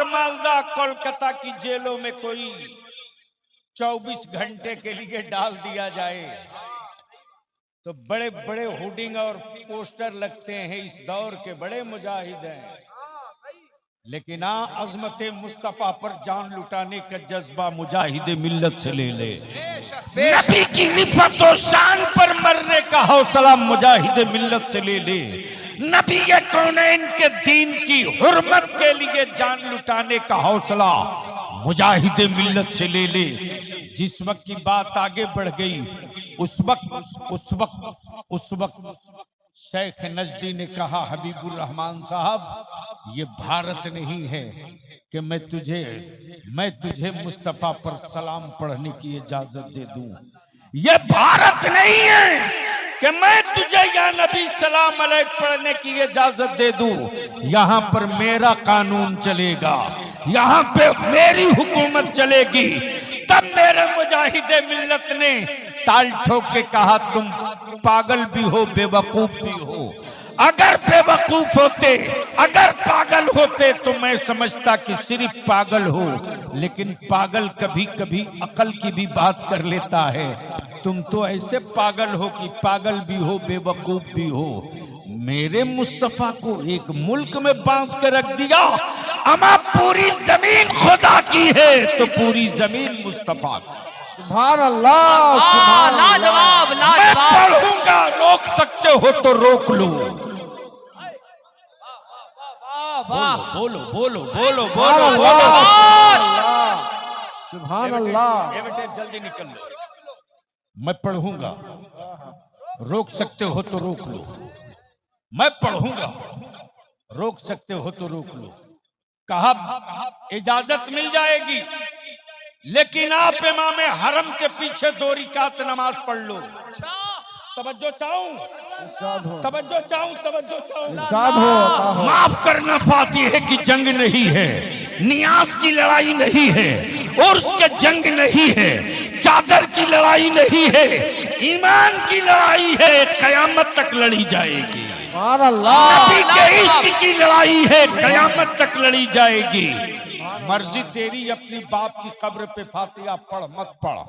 मालदा कोलकाता की जेलों में कोई 24 घंटे के लिए डाल दिया जाए तो बड़े बड़े होर्डिंग और पोस्टर लगते हैं, इस दौर के बड़े मुजाहिद हैं। लेकिन अजमत मुस्तफा पर जान लुटाने का जज्बा मुजाहिद मिल्लत से ले ले। नबी की रिफत और शान पर मरने का हौसला मुजाहिद मिल्लत से ले ले। नबी के कौनैन के दीन की हुर्मत के लिए जान लुटाने का हौसला मुजाहिद मिल्लत से ले ले। जिस वक्त की बात आगे बढ़ गई उस वक्त शेख नजदी ने कहा, हबीबुर रहमान साहब ये भारत नहीं है कि मैं तुझे मुस्तफा पर सलाम पढ़ने की इजाजत दे दूं। ये भारत नहीं है कि मैं तुझे या नबी सलाम अलैक पढ़ने की इजाजत दे दूं। यहां पर मेरा कानून चलेगा, यहां पे मेरी हुकूमत चलेगी। तब मेरे मुजाहिद मिल्लत ने ताल ठोक के कहा, तुम पागल भी हो बेवकूफ भी हो। अगर बेवकूफ होते, अगर पागल होते तो मैं समझता कि सिर्फ पागल हो, लेकिन पागल कभी कभी अकल की भी बात कर लेता है। तुम तो ऐसे पागल हो कि पागल भी हो बेवकूफ भी हो। मेरे मुस्तफा को एक मुल्क में बांध के रख दिया। अमा पूरी जमीन खुदा की है तो पूरी जमीन मुस्तफा की। सुभान अल्लाह, लाजवाब मैं लाजवाब। पढ़ूंगा, रोक सकते हो तो रोक लो। बोलो बोलो बोलो बोलो बोलो। सुभान अल्लाह। ये बेटे जल्दी निकल लो। मैं पढ़ूंगा, रोक सकते हो तो रोक लो। मैं पढ़ूंगा, रोक सकते हो तो रोक लो। कहा इजाजत मिल जाएगी, लेकिन आप इमाम हरम के पीछे 2 रिकात नमाज पढ़ लो। तवज्जो चाहूं, तवज्जो चाहूं, तवज्जो चाहूं। माफ करना, फातिहे की जंग नहीं है, नियाज की लड़ाई नहीं है, और उसके जंग नहीं है, चादर की लड़ाई नहीं है, ईमान की लड़ाई है, कयामत तक लड़ी जाएगी। नबी के इश्क की लड़ाई है, कयामत तक लड़ी जाएगी। मर्जी तेरी अपनी बाप की कब्र पे फातिहा पढ़ मत पढ़,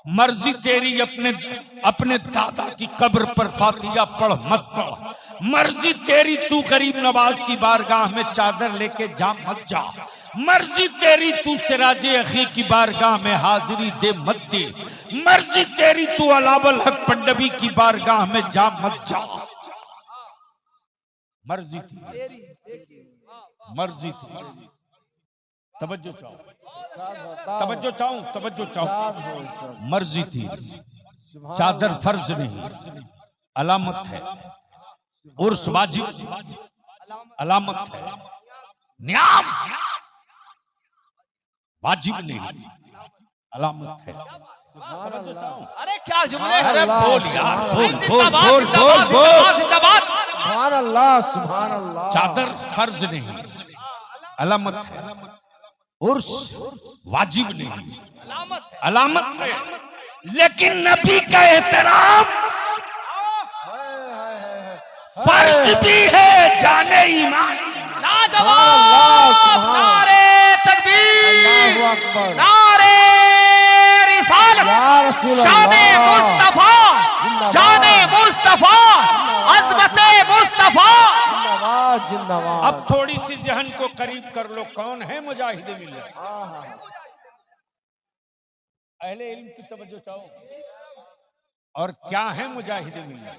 मर्जी तेरी अपने दादा की कब्र पर फातिहा पढ़ मत पढ़, मर्जी तेरी तू गरीब नवाज की बारगाह में चादर लेके जा मत जा, मर्जी तेरी तू सिराजे अखी की बारगाह में हाजिरी दे मत दे, मर्जी तेरी तू अलावल हक पंडवी की बारगाह में जा मत जा। मर्जी थी, मर्जी थी। तवज्जो चाहूं, तवज्जो चाहूं, तवज्जो चाहूं। मर्जी थी, चादर फर्ज नहीं, अलामत है। उर्स वाजिब, अलामत है। न्याज वाजिब नहीं, अलामत है। अरे क्या जुमले। अरे बोल यार, बोल बोल बोल बोल बोल। सुभान अल्लाह, सुभान अल्लाह। चादर फर्ज नहीं, अलामत है। उर्स वाजिब नहीं, अलामत है। लेकिन नबी का एहतराम फर्ज भी है, जाने ईमान। लाजवाब। नारे तकबीर, नारे रिसालत, जाने मुस्तफा, जाने मुस्तफा, अज़मते मुस्तफा। जिंदाबाद। अब थोड़ी सी जहन को करीब कर लो, कौन है मुजाहिद मिल्लत? अहले इल्म की तवज्जो चाहो। और क्या है मुजाहिद मिल्लत?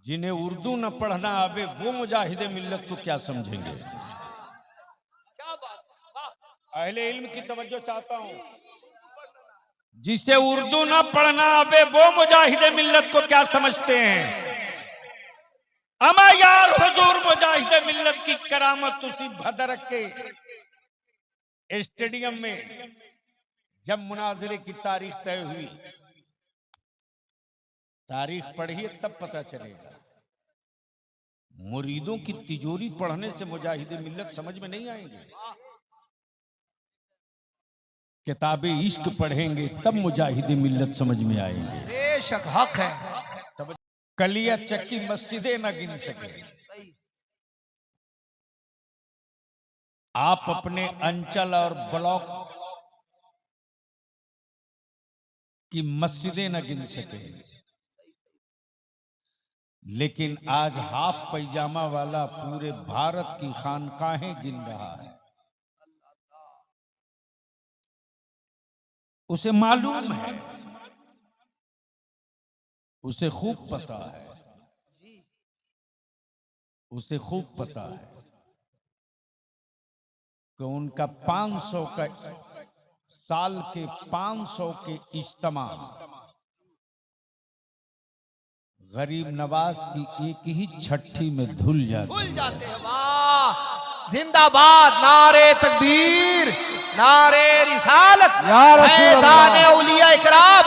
जिन्हें उर्दू न पढ़ना आवे वो मुजाहिद मिल्लत को क्या समझेंगे? अहले इल्म की तवज्जो चाहता हूं। जिसे उर्दू न पढ़ना आवे वो मुजाहिद मिल्लत को क्या समझते हैं? अमा यार हुजूर मुजाहिद मिल्लत की करामत उसी भदरक के स्टेडियम में जब मुनाजरे की तारीख तय हुई, तारीख पढ़िए तब पता चलेगा। मुरीदों की तिजोरी पढ़ने से मुजाहिद मिल्लत समझ में नहीं आएंगे। किताबे इश्क पढ़ेंगे तब मुजाहिद मिल्लत समझ में आएंगे। बेशक हक है। तब कलिया चक्की मस्जिदें न गिन सके। आप अपने अंचल और ब्लॉक की मस्जिदें न गिन सके, लेकिन आज हाफ पैजामा वाला पूरे भारत की खानकाहें गिन रहा है। उसे मालूम है, उसे खूब पता है, उसे खूब पता है कि उनका 500 का साल के 500 के इज्तिमा गरीब नवाज की एक ही छठी में धुल भूल जाती जाते हैं। वाह, जिंदाबाद, नारे तकबीर, नारे रिसालत, या रसूल अल्लाह। फैज़ान औलिया इकराम,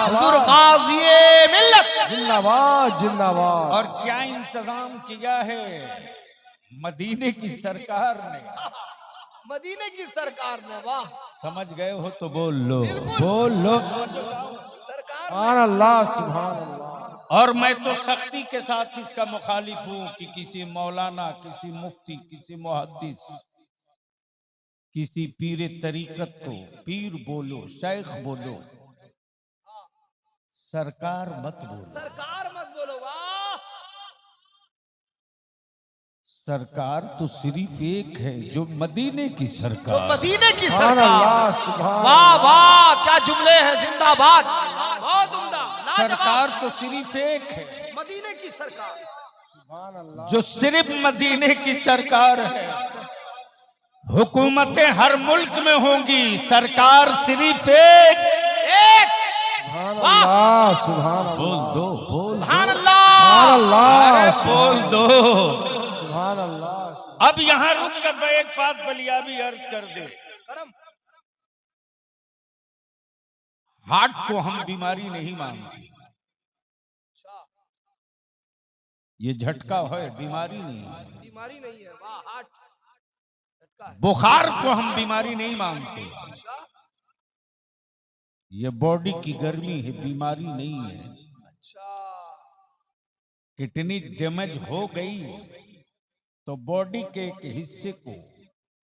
हुजूर गाज़िए मिल्लत। जिंदाबाद जिंदाबाद। और क्या इंतजाम किया है मदीने की सरकार ने। मदीने की सरकार ने, वाह, समझ गए हो तो बोल लो, बिल्कुल। बोल लो। सरकार सुभान अल्लाह सुभान अल्लाह। और मैं तो सख्ती के साथ इसका मुखालिफ हूं कि किसी मौलाना, किसी मुफ्ती, किसी मुहद्दिस, किसी पीर तरीकत को पीर बोलो, शेख बोलो, सरकार मत बोलो। सरकार मत बोलो। वाह, सरकार तो सिर्फ एक है, जो मदीने की तो सरकार। मदीने की सुभान अल्लाह सरकार। सुभान। वाह वाह, क्या जुमले हैं, जिंदाबाद, बहुत उम्दा, लाजवाब। सरकार तो सिर्फ एक है, मदीने की सरकार। सुभान अल्लाह। जो सिर्फ मदीने की सरकार है। हुकूमतें हर मुल्क में होंगी, सरकार सिर्फ एक। सुभान अल्लाह सुभान बोल अल्लाह। दो, बोल दो। सुभान अल्लाह। सुभान अल्लाह अरे बोल दो। सुभान अल्लाह। अब यहाँ रुक कर मैं एक बात बलियाबी अर्ज कर दे। करम। हार्ट को हम बीमारी नहीं मानते, ये झटका है, बीमारी नहीं है। बीमारी नहीं है, वाह, हार्ट झटका है। बुखार को हम बीमारी नहीं मानते, अच्छा, ये बॉडी की गर्मी है, बीमारी नहीं है। अच्छा, किडनी डैमेज हो गई तो बॉडी के एक हिस्से को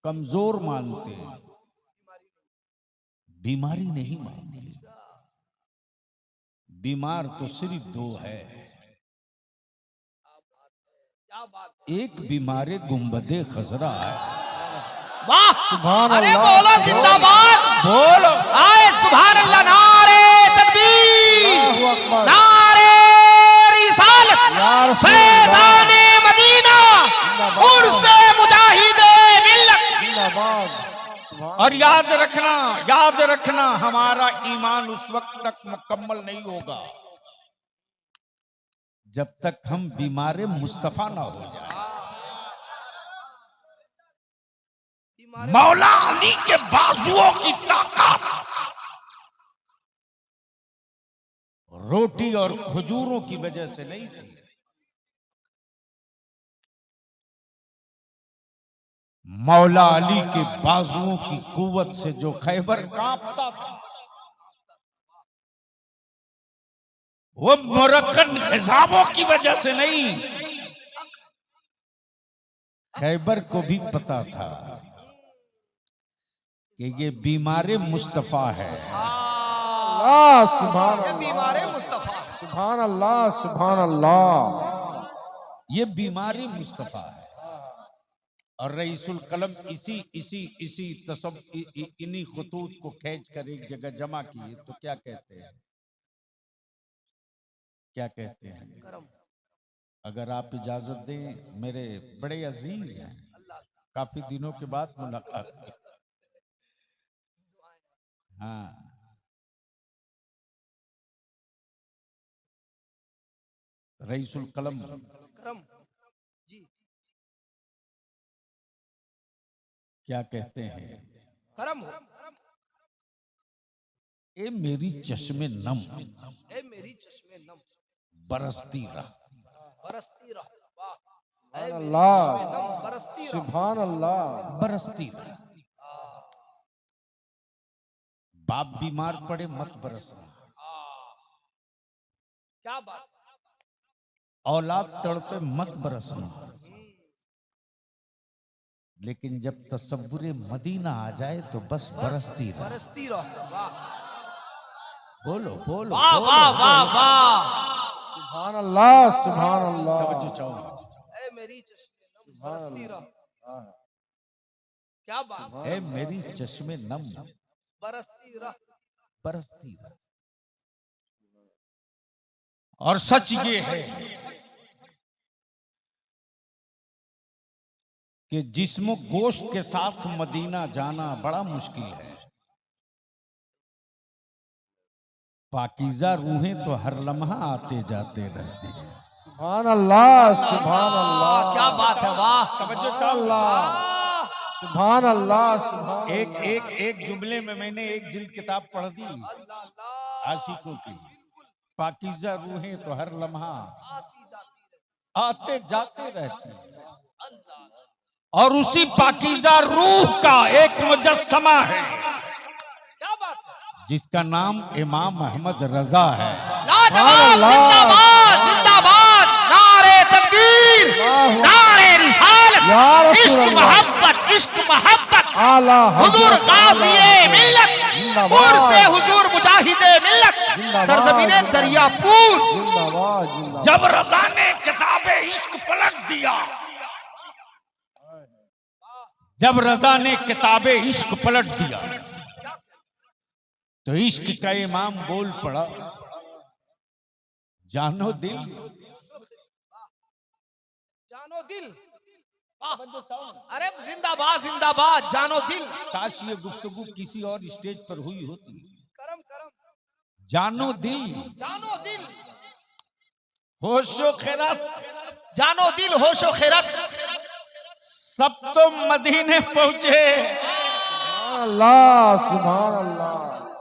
कमजोर मानते हैं, बीमारी नहीं मानते। बीमार तो सिर्फ दो है, क्या बात है। एक बीमारे गुंबदे खजरा है। वाह, सुभान अरे अल्लाह। बोलो जिंदाबाद, बोलो। आए सुभान अल्लाह, नारे तकबीर, अल्लाहु अकबर। नारे रिसालत, या रसूल फैज़ाने मदीना, उर्से मुजाहिदे मिल्लत। जिंदाबाद। सुभान और याद रखना, याद रखना, हमारा ईमान उस वक्त तक मुकम्मल नहीं होगा जब तक हम बीमारे मुस्तफा ना हो जाए। मौला अली के बाजुओं की ताकत रोटी और खजूरों की वजह से नहीं थी, मौला अली के बाजुओं की कुव्वत से जो खैबर कांपता था, वो मुरक्कन हिजाबों की वजह से नहीं। खैबर को भी पता था कि ये बीमारे मुस्तफा है। अल्लाह सुभान ये अल्लाह। बीमारे मुस्तफा। सुभान अल्लाह सुभान अल्लाह। ये बीमारी मुस्तफा है। और रईसुल कलम इसी इसी इसी तसब इन्हीं खतूत को खींच कर एक जगह जमा किए तो क्या कहते हैं, क्या कहते हैं? करम। अगर आप इजाजत दें, मेरे बड़े अजीज हैं, काफी दिनों के बाद मुलाकात हुई। हाँ, रईसुल कलम करम जी, क्या कहते हैं? करम हो। ए मेरी चश्मे नम ए मेरी चश्मे नम, बरसती रह। बरसती रह। वाह, सुभान अल्लाह। नम बरसती रह। सुभान अल्लाह। बरसती रह। बाप बीमार पड़े मत बरसना, क्या बात। औलाद तड़पे मत बरसना, लेकिन जब तसव्वुरे मदीना आ जाए तो बस बरसती रहे। बरसती रहो। वाह बोलो बोलो वाह बोलो, वाह वाह बोलो। वाह। सुभान अल्लाह सुभान अल्लाह। तवज्जो चाहूंगा। ऐ मेरी चश्मे नम बरसती रहो। क्या बात, ए मेरी चश्मे नम बरसती रहो। बरसती रहे। और सच ये है कि जिस्म गोश्त के साथ मदीना जाना बड़ा मुश्किल है। पाकीज़ा रूहें तो हर लम्हा आते जाते रहते हैं। सुभान अल्लाह सुभान अल्लाह। क्या बात है, वाह। तवज्जो चाहूंगा। वाह, सुभान अल्लाह सुभान एक एक एक जुमले में मैंने एक जिल्द किताब पढ़ दी आशिकों की। पाकीज़ा रूहें तो हर लम्हा आते जाते रहती हैं। और उसी पाकीज़ा रूह का एक मुजस्समा है क्या बात है। जिसका नाम इमाम अहमद रजा है। लाजवाब, जिंदाबाद जिंदाबाद। नारे तकबीर, नारे रिसालत, या रसूल इश्क अल्लाह। मोहब्बत, इश्क मोहब्बत। आला हुजूर हज़रत गाज़िए मिल्लत, जिंदाबाद। पुर से हुजूर मुजाहिदे मिल्लत, जिंदाबाद, सरज़मीने जिंदाबाद। दरियापुर। जिंदाबाद जिंदाबाद। जब रजा ने किताबे इश्क पलट दिया, जब रजा ने किताबे इश्क पलट दिया, तो इश्क का इमाम बोल पड़ा, जानो दिल जानो दिल। अरे जिंदाबाद जिंदाबाद, जानो दिल। काश ये गुफ्तगू किसी और स्टेज पर हुई होती। करम करम। जानो दिल जानो दिल, होशो खैरात जानो दिल, होशो खैरत। सब तो मदीने पहुंचे। सुभान अल्लाह सुभान अल्लाह।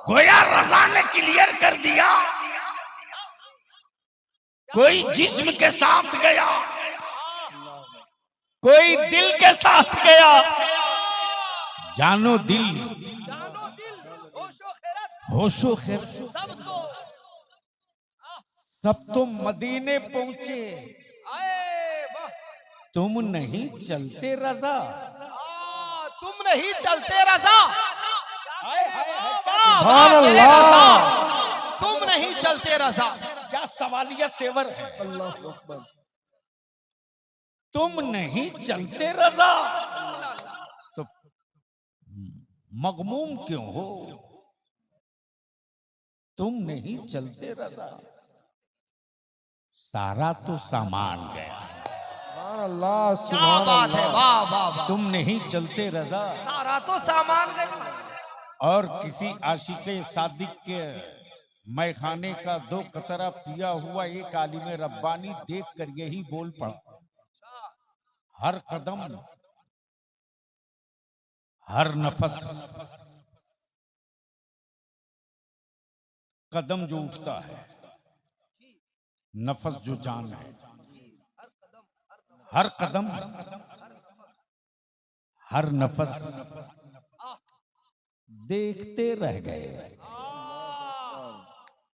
गोया रजा ने क्लियर कर दिया, कोई जिस्म के साथ गया, कोई दिल के साथ गया। जानो दिल जानो दिल, होशो खैरत। होशो खैर सब तो मदीने पहुंचे। आए वाह। तुम नहीं चलते रजा। तुम नहीं चलते रजा। सुभान अल्लाह। तुम नहीं चलते रजा। क्या सवालिया तेवर है। अल्लाहु अकबर। तुम नहीं चलते रजा तो मगमूम क्यों हो। तुम नहीं चलते रजा, सारा तो सामान गया। सुभान अल्लाह क्या सुभान बात है, अल्लाह। वाह वाह वाह। तुम नहीं चलते रजा। सारा तो सामान गया। और किसी आशिके सादिक के मैखाने का 2 कतरा पिया हुआ एक आलिम रब्बानी देख कर यही बोल पड़ा, हर कदम हर नफस, कदम जो उठता है, नफस जो जान है, हर कदम हर नफस देखते रह गए।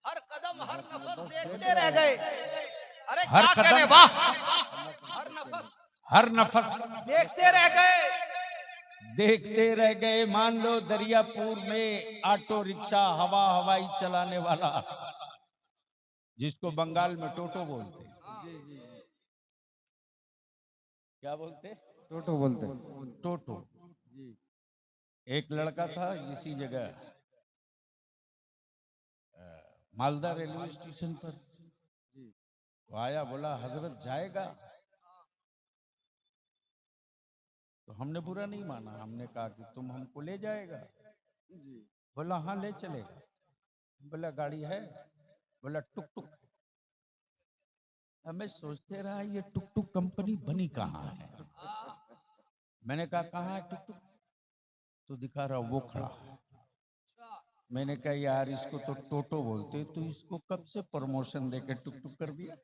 हर कदम हर नफस देखते रह गए। अरे हर क्या कदम- कहने, वाह। हर नफस देखते रह गए। देखते रह गए। मान लो दरियापुर में ऑटो रिक्शा हवाई चलाने वाला, जिसको बंगाल में टोटो बोलते, क्या बोलते, टोटो बोलते। टोटो। एक लड़का था इसी जगह मालदा रेलवे स्टेशन पर, वो आया, बोला हजरत जाएगा। तो हमने बुरा नहीं माना, हमने कहा कि तुम हमको ले जाएगा। बोला हाँ ले चलेगा। बोला गाड़ी है, बोला टुक टुक। हमें सोचते रहा ये टुक टुक कंपनी बनी कहाँ है। मैंने कहा कहाँ है टुक टुक, तो दिखा रहा वो खड़ा। मैंने कहा यार इसको तो टोटो बोलते, तो इसको कब से प्रमोशन देके टुक टुक कर दिया।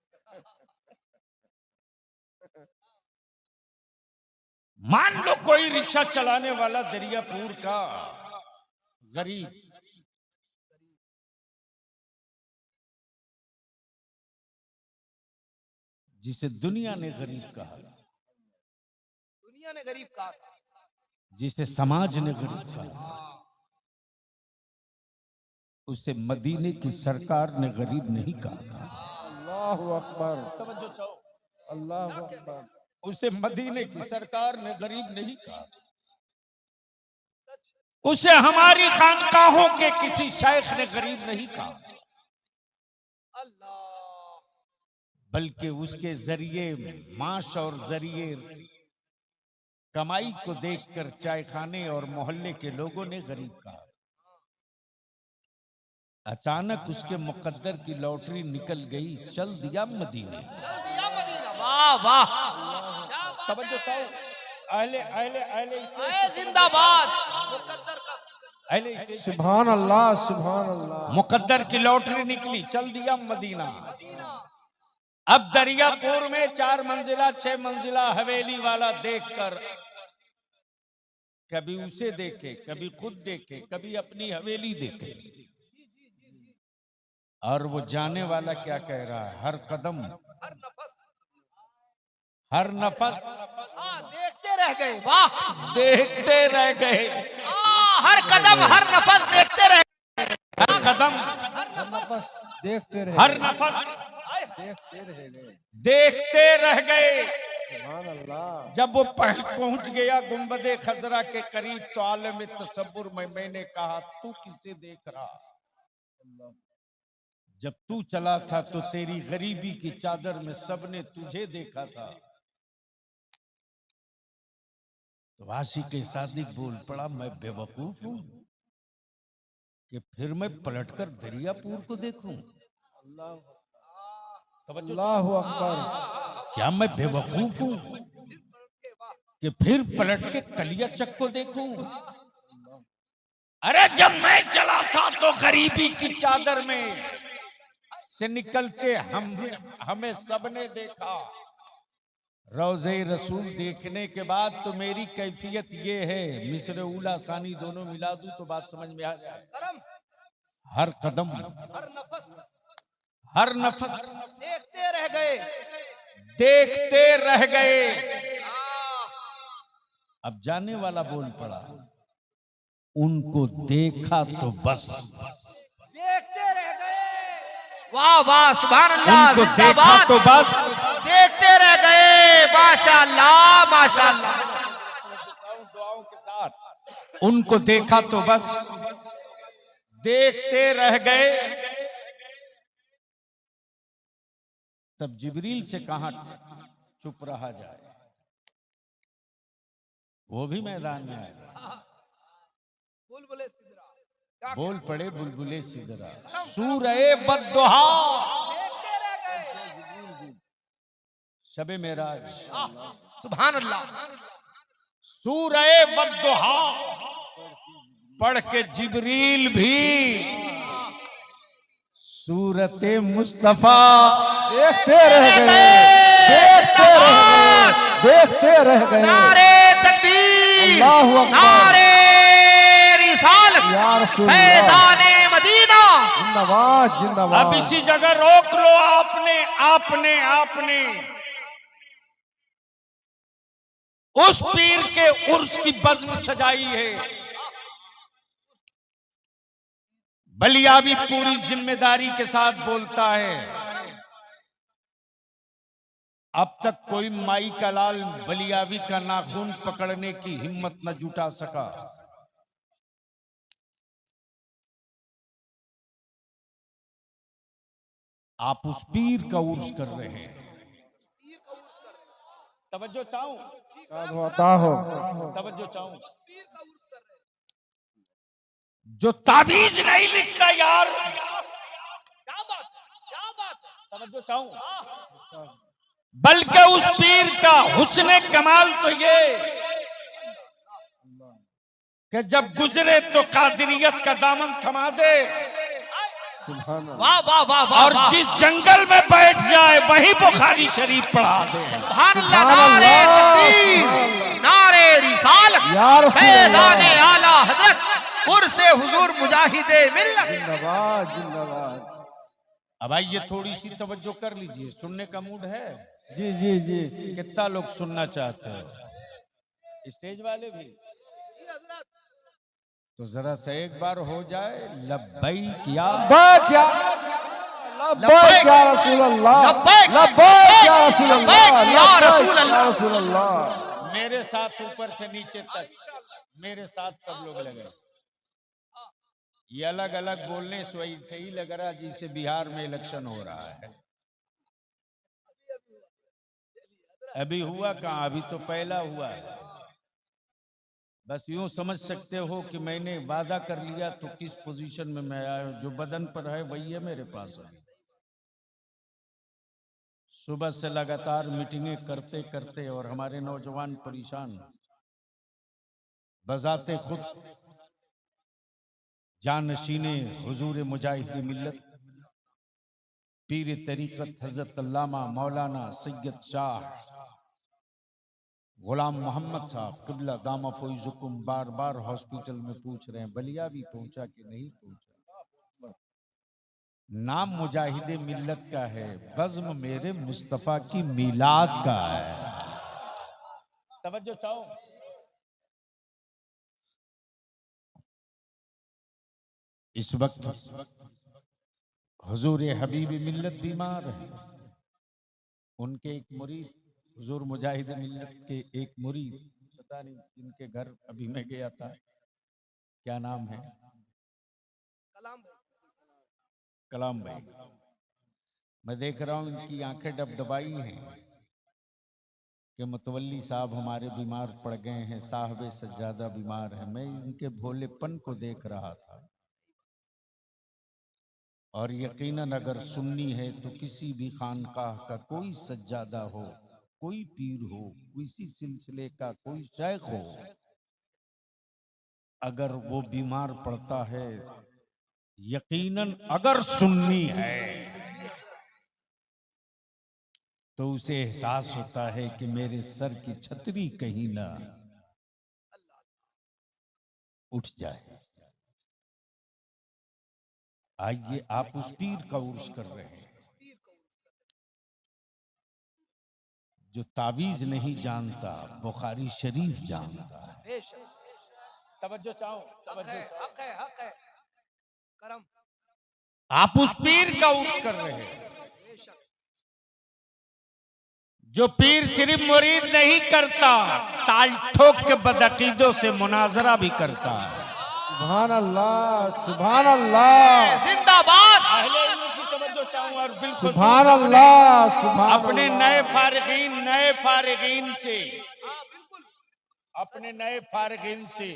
मान लो कोई रिक्शा चलाने वाला दरियापुर का गरीब, जिसे दुनिया ने गरीब कहा, दुनिया ने गरीब कहा था। जिसे समाज ने गरीब कहा, उसे मदीने की सरकार ने गरीब नहीं कहा था। अल्लाहु अकबर, अल्लाहु अकबर। उसे मदीने की सरकार ने गरीब नहीं कहा। उसे हमारी खानकाहों के किसी शेख ने गरीब नहीं कहा, बल्कि उसके जरिए माश और जरिए कमाई को देखकर चाय खाने और मोहल्ले के लोगों ने गरीब कहा। अचानक उसके मुकद्दर की लॉटरी निकल गई, चल दिया मदीने। वाह वाह, तवज्जो चाहो, अहले अहले अहले जिंदाबाद, मुकद्दर का अहले स्टेज। सुभान अल्लाह, सुभान अल्लाह। मुकद्दर की लॉटरी निकली, चल दिया मदीना। अब दरियापुर में 4 मंजिला 6 मंजिला हवेली वाला देखकर कभी उसे देखे, कभी खुद देखे, कभी अपनी हवेली देखे, और वो जाने वाला क्या कह रहा है, हर कदम हर नफस देखते रह गए। वाह, देखते रह गए, हर कदम हर नफस देखते रह गए। हर कदम नफस देखते रहे, हर नफस देखते रह गए। देखते रह गए। सुभान अल्लाह। जब वो पहुंच गया गुंबदे खजरा के करीब, तो आलम तसव्वुर में मैंने कहा, तू किसे देख रहा? जब तू चला था तो तेरी गरीबी की चादर में सबने तुझे देखा था। तो आशिक़ सादिक बोल पड़ा, मैं बेवकूफ हूं कि फिर मैं पलटकर दरियापुर को देखूं? अल्लाहु अकबर। क्या मैं बेवकूफ हूं कि फिर पलट के कलियाचक को देखूं? अरे जब मैं चला था तो गरीबी की चादर में से निकलते हमें सबने देखा। रोज़े रसूल देखने के बाद तो मेरी कैफियत ये है, मिस्र उला सानी दोनों मिला दूं तो बात समझ में आ जाए। हर कदम हर नफस देखते रह गए, देखते रह गए। अब जाने वाला बोल पड़ा, उनको देखा तो बस, देखते रह गए। वाह वाह, सुभान अल्लाह, उनको देखा जिंदाबाद। तो बस, देखते रह गए। माशाअल्लाह माशाअल्लाह। दुआओं के साथ उनको देखा तो बस, देखते रह गए। तब जिब्रील से कहां चुप रहा जाए, वो भी मैदान में आए। बोल पड़े बुलबुले सिदरा, सूरह बद्दुहा, शबे मेराज, सुभान अल्लाह। सूरह बद्दुहा पढ़ के जिब्रील भी सूरत मुस्तफा देखते रह गए, देखते रह गए, देखते रह गए। नारे तकबीर, अल्लाहु अकबर, नारे रिसालत, या रसूल अल्लाह। फैज़ाने मदीना। जिंदाबाद, जिंदाबाद। अब इसी जगह रोक लो। आपने आपने आपने उस पीर के उर्स की बज़्म सजाई है। बलियावी पूरी जिम्मेदारी के साथ बोलता है, अब तक कोई माई का लाल बलियावी का नाखून पकड़ने की हिम्मत न जुटा सका। आप उस पीर का उर्स कर रहे हैं। तवज्जो चाहूं, तवज्जो चाहूं। जो ताबीज नहीं लिखता यार, क्या बात, क्या बात। तवज्जो चाहूं, बल्कि उस पीर का हुस्न कमाल तो ये कि जब गुजरे तो कादिरियत का दामन थमा दे, वाह वाह वाह वाह। और जिस जंगल में बैठ जाए वहीं बुखारी शरीफ पढ़ा दे। सुभान अल्लाह। नारे तकबीर, नारे रिसालत, या रसूल अल्लाह। फैज़ाने आला हजरत कुर्से हुजूर मुजाहिदे मिल्लत। जिंदाबाद, जिंदाबाद। अब आइए थोड़ी सी तवज्जो कर लीजिए, सुनने का मूड है? जी जी जी। कितना लोग सुनना चाहते हैं? स्टेज वाले भी तो जरा से एक बार हो जाए लब्बैक या लब्बैक या लब्बैक या रसूल अल्लाह, लब्बैक लब्बैक या रसूल अल्लाह, लब्बैक या रसूल लब्बैक या अल्लाह। रसूल अल्लाह। मेरे साथ ऊपर से नीचे तक, मेरे साथ सब लोग लगे। ये अलग अलग बोलने से वही सही लग रहा जिसे बिहार में इलेक्शन हो रहा है। अभी हुआ कहाँ, अभी तो पहला हुआ है। बस यूं समझ सकते हो कि मैंने वादा कर लिया तो किस पोजीशन में मैं आया हूं। जो बदन पर है वही है मेरे पास अभी। सुबह से लगातार मीटिंगें करते करते और हमारे नौजवान परेशान, बजाते खुद जानशीने हुजूर मुजाहिद मिल्लत पीर तरीकत हजरत अल्लामा मौलाना सैयद शाह गुलाम मोहम्मद साहब किबला दामा फौजुकुम बार बार हॉस्पिटल में पूछ रहे हैं बलिया भी पहुंचा कि नहीं पहुंचा। नाम मुजाहिदे मिल्लत का है, बज़्म मेरे मुस्तफा की मिलाद का है। तवज्जो चाहो। इस वक्त हुजूर हबीब मिल्लत बीमार है। उनके एक मुरीद हुजूर मुजाहिद मिल्लत के एक मुरीद, पता नहीं इनके घर अभी मैं गया था, क्या नाम है, कलाम भाई। मैं देख रहा हूं इनकी आंखें डबडबाई हैं कि मुतवल्ली साहब हमारे बीमार पड़ गए हैं, साहबे सज्जादा बीमार है। मैं इनके भोलेपन को देख रहा था और यकीनन अगर सुन्नी है तो किसी भी खानकाह का कोई सज्जादा हो, कोई पीर हो, किसी सिलसिले का कोई शेख हो, अगर वो बीमार पड़ता है, यकीनन अगर सुन्नी है तो उसे एहसास होता है कि मेरे सर की छतरी कहीं ना उठ जाए। आइए, आप उस पीर का उर्स कर रहे हैं जो तावीज नहीं जानता, बुखारी शरीफ जानता है। तवज्जो चाहो, हक है करम। आप उस पीर का उर्स कर रहे हैं जो पीर सिर्फ मुरीद नहीं करता, ताल ठोक के बदअकीदों से मुनाजरा भी करता है। सुभान अल्लाह, सुभान अल्लाह, जिंदाबाद। और बिल्कुल सुभान अल्लाह, सुभान अपने नए फारिगीन से, अपने नए फारिगीन से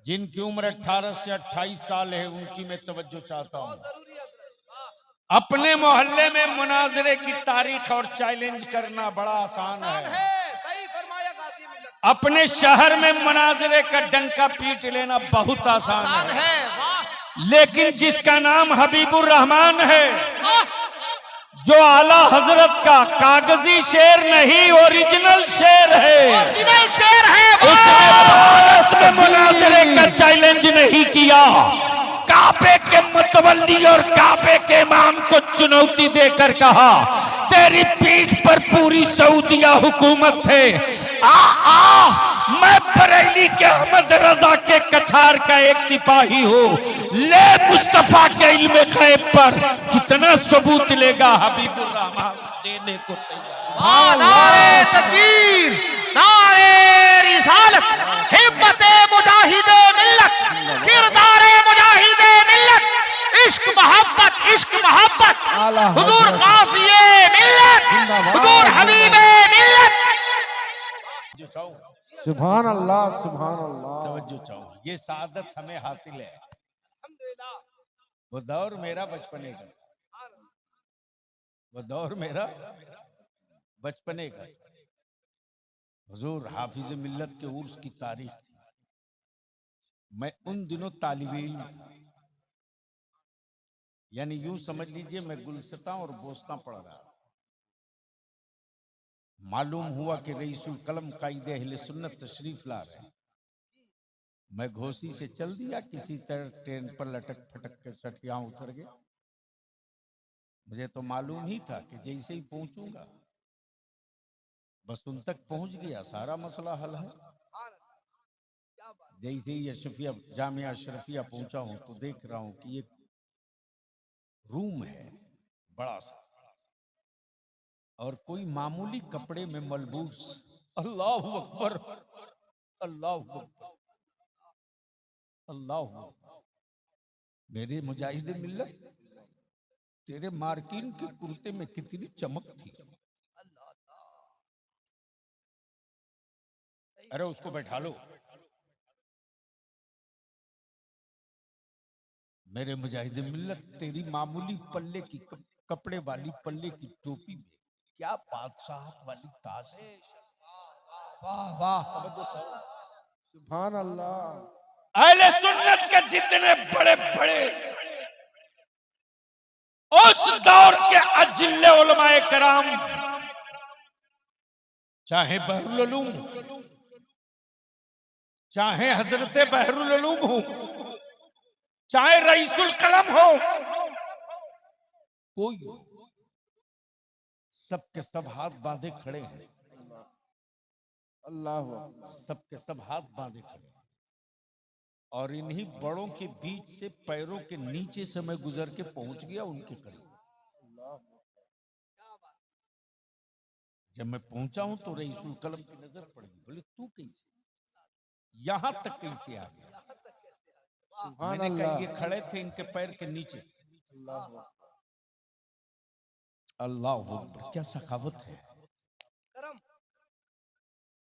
जिनकी उम्र 18 से 28 साल है, उनकी मैं तवज्जो चाहता हूँ। अपने मोहल्ले में मुनाजरे की तारीख और चैलेंज करना बड़ा आसान है। सही फरमाया गाजी मिल्लत। अपने शहर में मुनाजरे का डंका पीट लेना बहुत आसान है। लेकिन जिसका नाम हबीबुर रहमान है, जो आला हजरत का कागजी शेर नहीं ओरिजिनल शेर है, ओरिजिनल शेर है, उसने भारत में मुनाजरे का चैलेंज नहीं किया। काबे के मुतवल्ली और काबे के इमाम को चुनौती देकर कहा, तेरी पीठ पर पूरी सऊदिया हुकूमत है, आ मैं बरेली के अहमद रजा के कछार का एक सिपाही हूँ, ले मुस्तफा के इल्म गैब पर कितना सबूत लेगा हबीबुर रहमान देने को तैयार। नारे तकबीर, नारे रिसालत, हिम्मते मुजाहिदे मिल्लत, किरदारे मुजाहिदे मिल्लत, इश्क मोहब्बत, हुजूर गाज़िए मिल्लत, हुजूर हबीबे मिल्लत। सुभान अल्लाह, सुभान अल्लाह। तवज्जो चाहो, ये सादत हमें हासिल है। वो दौर मेरा बचपने का, वो दौर मेरा बचपने का। हुजूर हाफिज मिल्लत के उर्स की तारीख थी। मैं उन दिनों तालिबे इल्म था, यानी यूं समझ लीजिए मैं गुलसिता और बोस्ता पढ़ रहा था। मालूम हुआ कि रईसुल कलम कायदे अहले सुन्नत तशरीफ ला रहे हैं। मैं घोसी से चल दिया, किसी तरह ट्रेन पर लटक फटक के सठिया उतर गया। मुझे तो मालूम ही था कि जैसे ही पहुंचूंगा बस उन तक पहुंच गया, सारा मसला हल है। जैसे ही अशरफिया जामिया अशरफिया पहुंचा हूं तो देख रहा हूं कि एक रूम है बड़ा सा, और कोई मामूली कपड़े में मलबूस, अल्लाह अकबर, अल्लाह अकबर, अल्लाह अकबर। मेरे मुजाहिद मिल्लत, तेरे मार्किन के कुर्ते में कितनी चमक थी। अरे उसको बैठा लो। मेरे मुजाहिद मिल्लत, तेरी मामूली पल्ले की कपड़े वाली पल्ले की टोपी में क्या बादशाह वाली ताज है। वाह वाह। सुभान अल्लाह। अहले सुन्नत के जितने बड़े बड़े उस दौर के अजिल्ले उलमाए कराम, चाहे बहरुल उलूम, चाहे हजरत बहरुल उलूम हो, चाहे रईसुल कलम हो, कोई सबके सब हाथ बांधे खड़े हैं, अल्लाह अकबर। सबके सब हाथ बांधे खड़े हैं। और इन्हीं बड़ों के बीच से पैरों के नीचे से मैं गुजर के पहुंच गया उनके करीब। जब मैं पहुंचा हूं तो रईसुल कलम की नजर पड़ गई। बोले तू कैसे यहां तक कैसे आ गया? सुभान मैंने कहा अल्लाह। ये खड़े थे इनके पैर के नीचे से। अल्लाह अकबर। अल्लाह अकबर, क्या सखावत है।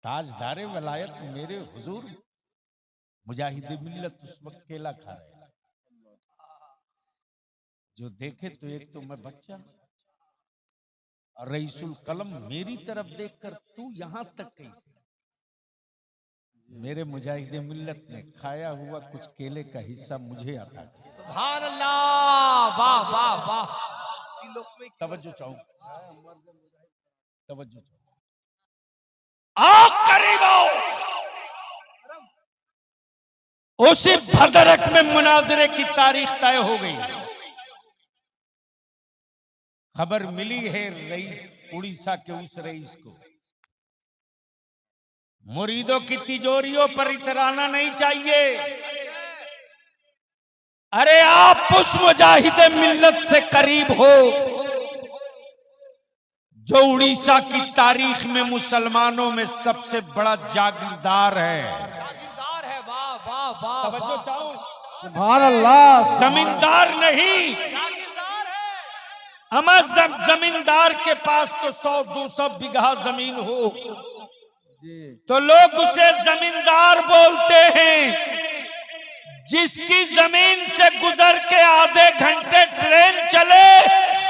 ताजदारे वलायत मेरे हुजूर मुजाहिद मिल्लत उस वक्त केला खा रहे हैं। जो देखे तो एक तो मैं बच्चा, और रईसुल कलम मेरी तरफ देखकर तू यहां तक कैसे? मेरे मुजाहिद मिल्लत ने खाया हुआ कुछ केले का हिस्सा मुझे अता किया। सुभान अल्लाह। वाह वाह वाह। तवज्जो चाहूं, तवज्जो चाहूं। आओ करीब आओ। उसी भदरक में मुनाजरे की तारीख तय हो गई। खबर मिली है रईस उड़ीसा के उस रईस को। मुरीदों की तिजोरियों पर इतराना नहीं चाहिए। अरे आप उस मुजाहिद मिल्लत से करीब हो जो उड़ीसा की तारीख में मुसलमानों में सबसे बड़ा जागीरदार है। जागीरदार है। वाह वाह वाह। तवज्जो चाहो। सुभान अल्लाह। जमींदार नहीं, जागीरदार है। अमा जमींदार के पास तो 100-200 बीघा जमीन हो जी। तो लोग उसे जमींदार बोलते हैं। जिसकी जमीन से गुजर के आधे घंटे ट्रेन चले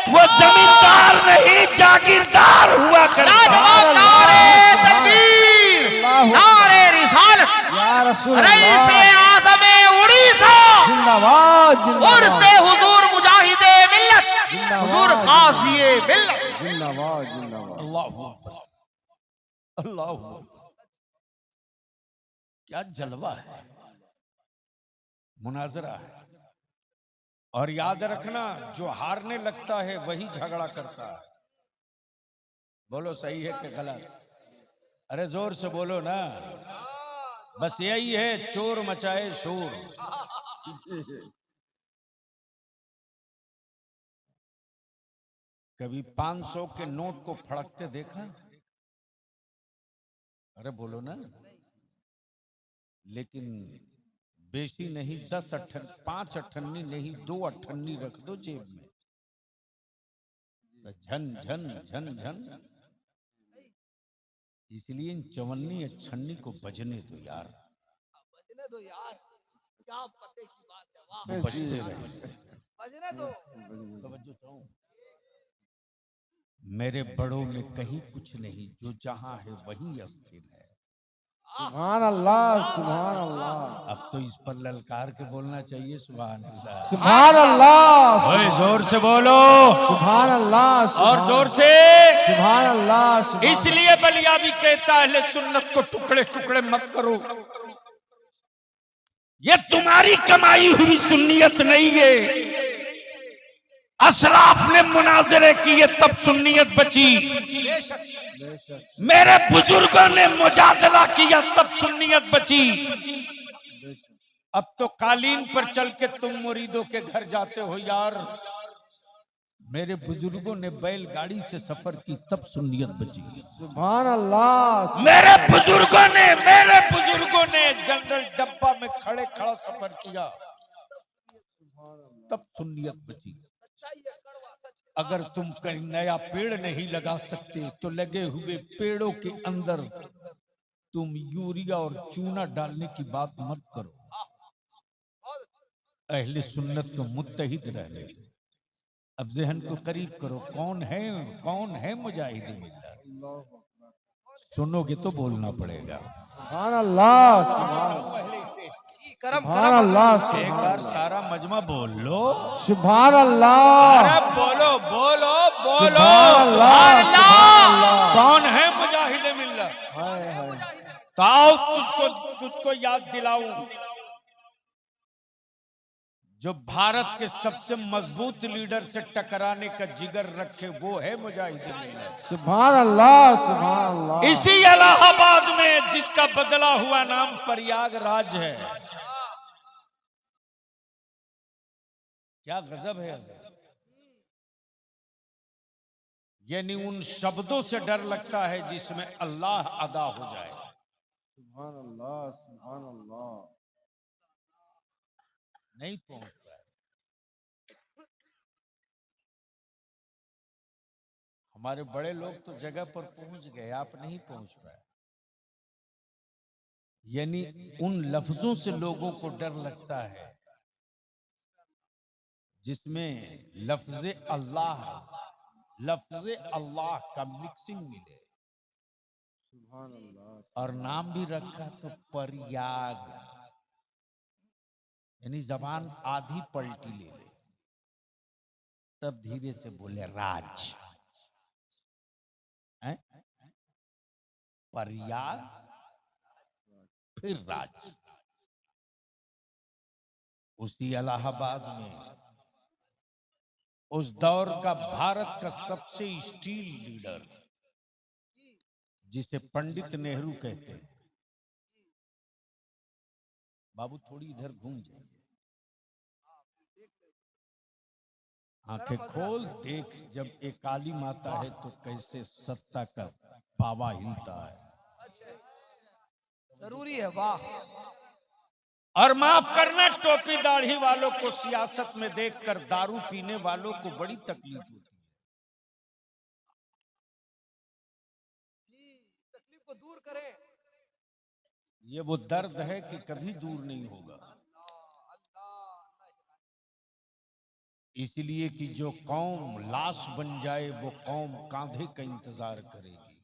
वो जमींदार नहीं जागीरदार हुआ करता है। लाजवाब। नारे तकबीर, नारे रिसालत, या रसूल रईस अल्लाह। आज़म उड़ीसा, जिंदाबाद और जिंदाबाद से हुजूर मुजाहिदे मिल्लत, हुजूर काज़िए मिल्लत। जिंदाबाद जिंदाबाद। अल्लाह अकबर, अल्लाह अकबर। क्या जलवा है, मुनाजरा है। और याद रखना, जो हारने लगता है वही झगड़ा करता है। बोलो सही है कि गलत? अरे जोर से बोलो ना। बस यही है, चोर मचाए शोर। कभी 500 के नोट को फड़कते देखा? अरे बोलो ना। लेकिन बेशी नहीं 5 अठन्नी नहीं 2 अठन्नी रख दो जेब में, तो झन झन झन झन। इसलिए इन चवन्नी अठन्नी को बजने दो यार, बजने दो यार, क्या पते की बात है। वाह। वो बजते रहे। बजने दो। तवज्जो चाहो। मेरे बड़ों में कहीं कुछ नहीं, जो जहां है वहीं अस्थिर है। सुभान अल्लाह। सुभान अल्लाह। अब तो इस पर ललकार के बोलना चाहिए, सुभान अल्लाह। सुभान अल्लाह। ओए जोर से बोलो, सुभान अल्लाह। और जोर से। सुभान अल्लाह। सुभान इसलिए बलिया भी कहता है अहले सुन्नत को टुकड़े टुकड़े मत करो। ये तुम्हारी कमाई हुई सुन्नियत नहीं है, अशराफ ने मुनाजरे किए तब सुन्नियत बची, बेशक मेरे बुजुर्गों ने मुजादला किया तब सुन्नियत बची। अब तो कालीन पर चल के तुम मुरीदों के घर जाते हो यार, मेरे बुजुर्गों ने बैलगाड़ी से सफर की तब सुन्नियत बची। सुभान अल्लाह। मेरे बुजुर्गों ने जनरल डब्बा में खड़े खड़ा सफर किया तब सुन्नियत बची। अगर तुम कहीं नया पेड़ नहीं लगा सकते तो लगे हुए पेड़ों के अंदर तुम यूरिया और चूना डालने की बात मत करो। अहले सुन्नत तो मुत्तहिद रहने। अब जहन को करीब करो, कौन है मुजाहिद मिल्लत? सुनोगे तो बोलना पड़ेगा। सुभान अल्लाह। करम सुभान अल्लाह। एक बार सारा मजमा बोल लो। सुभान अल्लाह। अरे बोलो बोलो बोलो। सुभान अल्लाह। सुभान अल्लाह। कौन है मुजाहिद मिल्लत? हाय हाय। तो आओ तुझको याद दिलाऊं, जो भारत के सबसे मजबूत लीडर से टकराने का जिगर रखे वो है मुजाहिद मिल्लत। सुभान अल्लाह। सुभान अल्लाह। इसी इलाहाबाद में जिसका बदला हुआ नाम प्रयागराज है। क्या गजब है। यानी उन शब्दों से डर लगता है जिसमें अल्लाह अदा हो जाए। सुभान अल्लाह। सुभान अल्लाह। नहीं पहुंच पाए। हमारे बड़े लोग तो जगह पर पहुंच गए, आप नहीं पहुंच पाए। यानी उन लफ्जों से लोगों को डर लगता है जिसमें लफ्ज अल्लाह का मिक्सिंग मिले। सुभान अल्लाह। और नाम भी रखा तो प्रयाग, यानी जबान आधी पलटी ले ले तब धीरे से बोले राज। प्रयाग फिर राज। उसी इलाहाबाद में उस दौर का भारत का सबसे स्टील लीडर जिसे पंडित नेहरू कहते हैं। बाबू थोड़ी इधर घूम जाइए, आंखें खोल देख, जब एक काली माता है तो कैसे सत्ता का पावा हिलता है। जरूरी है। वाह। और माफ करना, टोपी दाढ़ी वालों को सियासत में देखकर दारू पीने वालों को बड़ी तकलीफ होती है। तकलीफ को दूर करें। ये वो दर्द है कि कभी दूर नहीं होगा। इसलिए कि जो कौम लाश बन जाए वो कौम कांधे का इंतजार करेगी।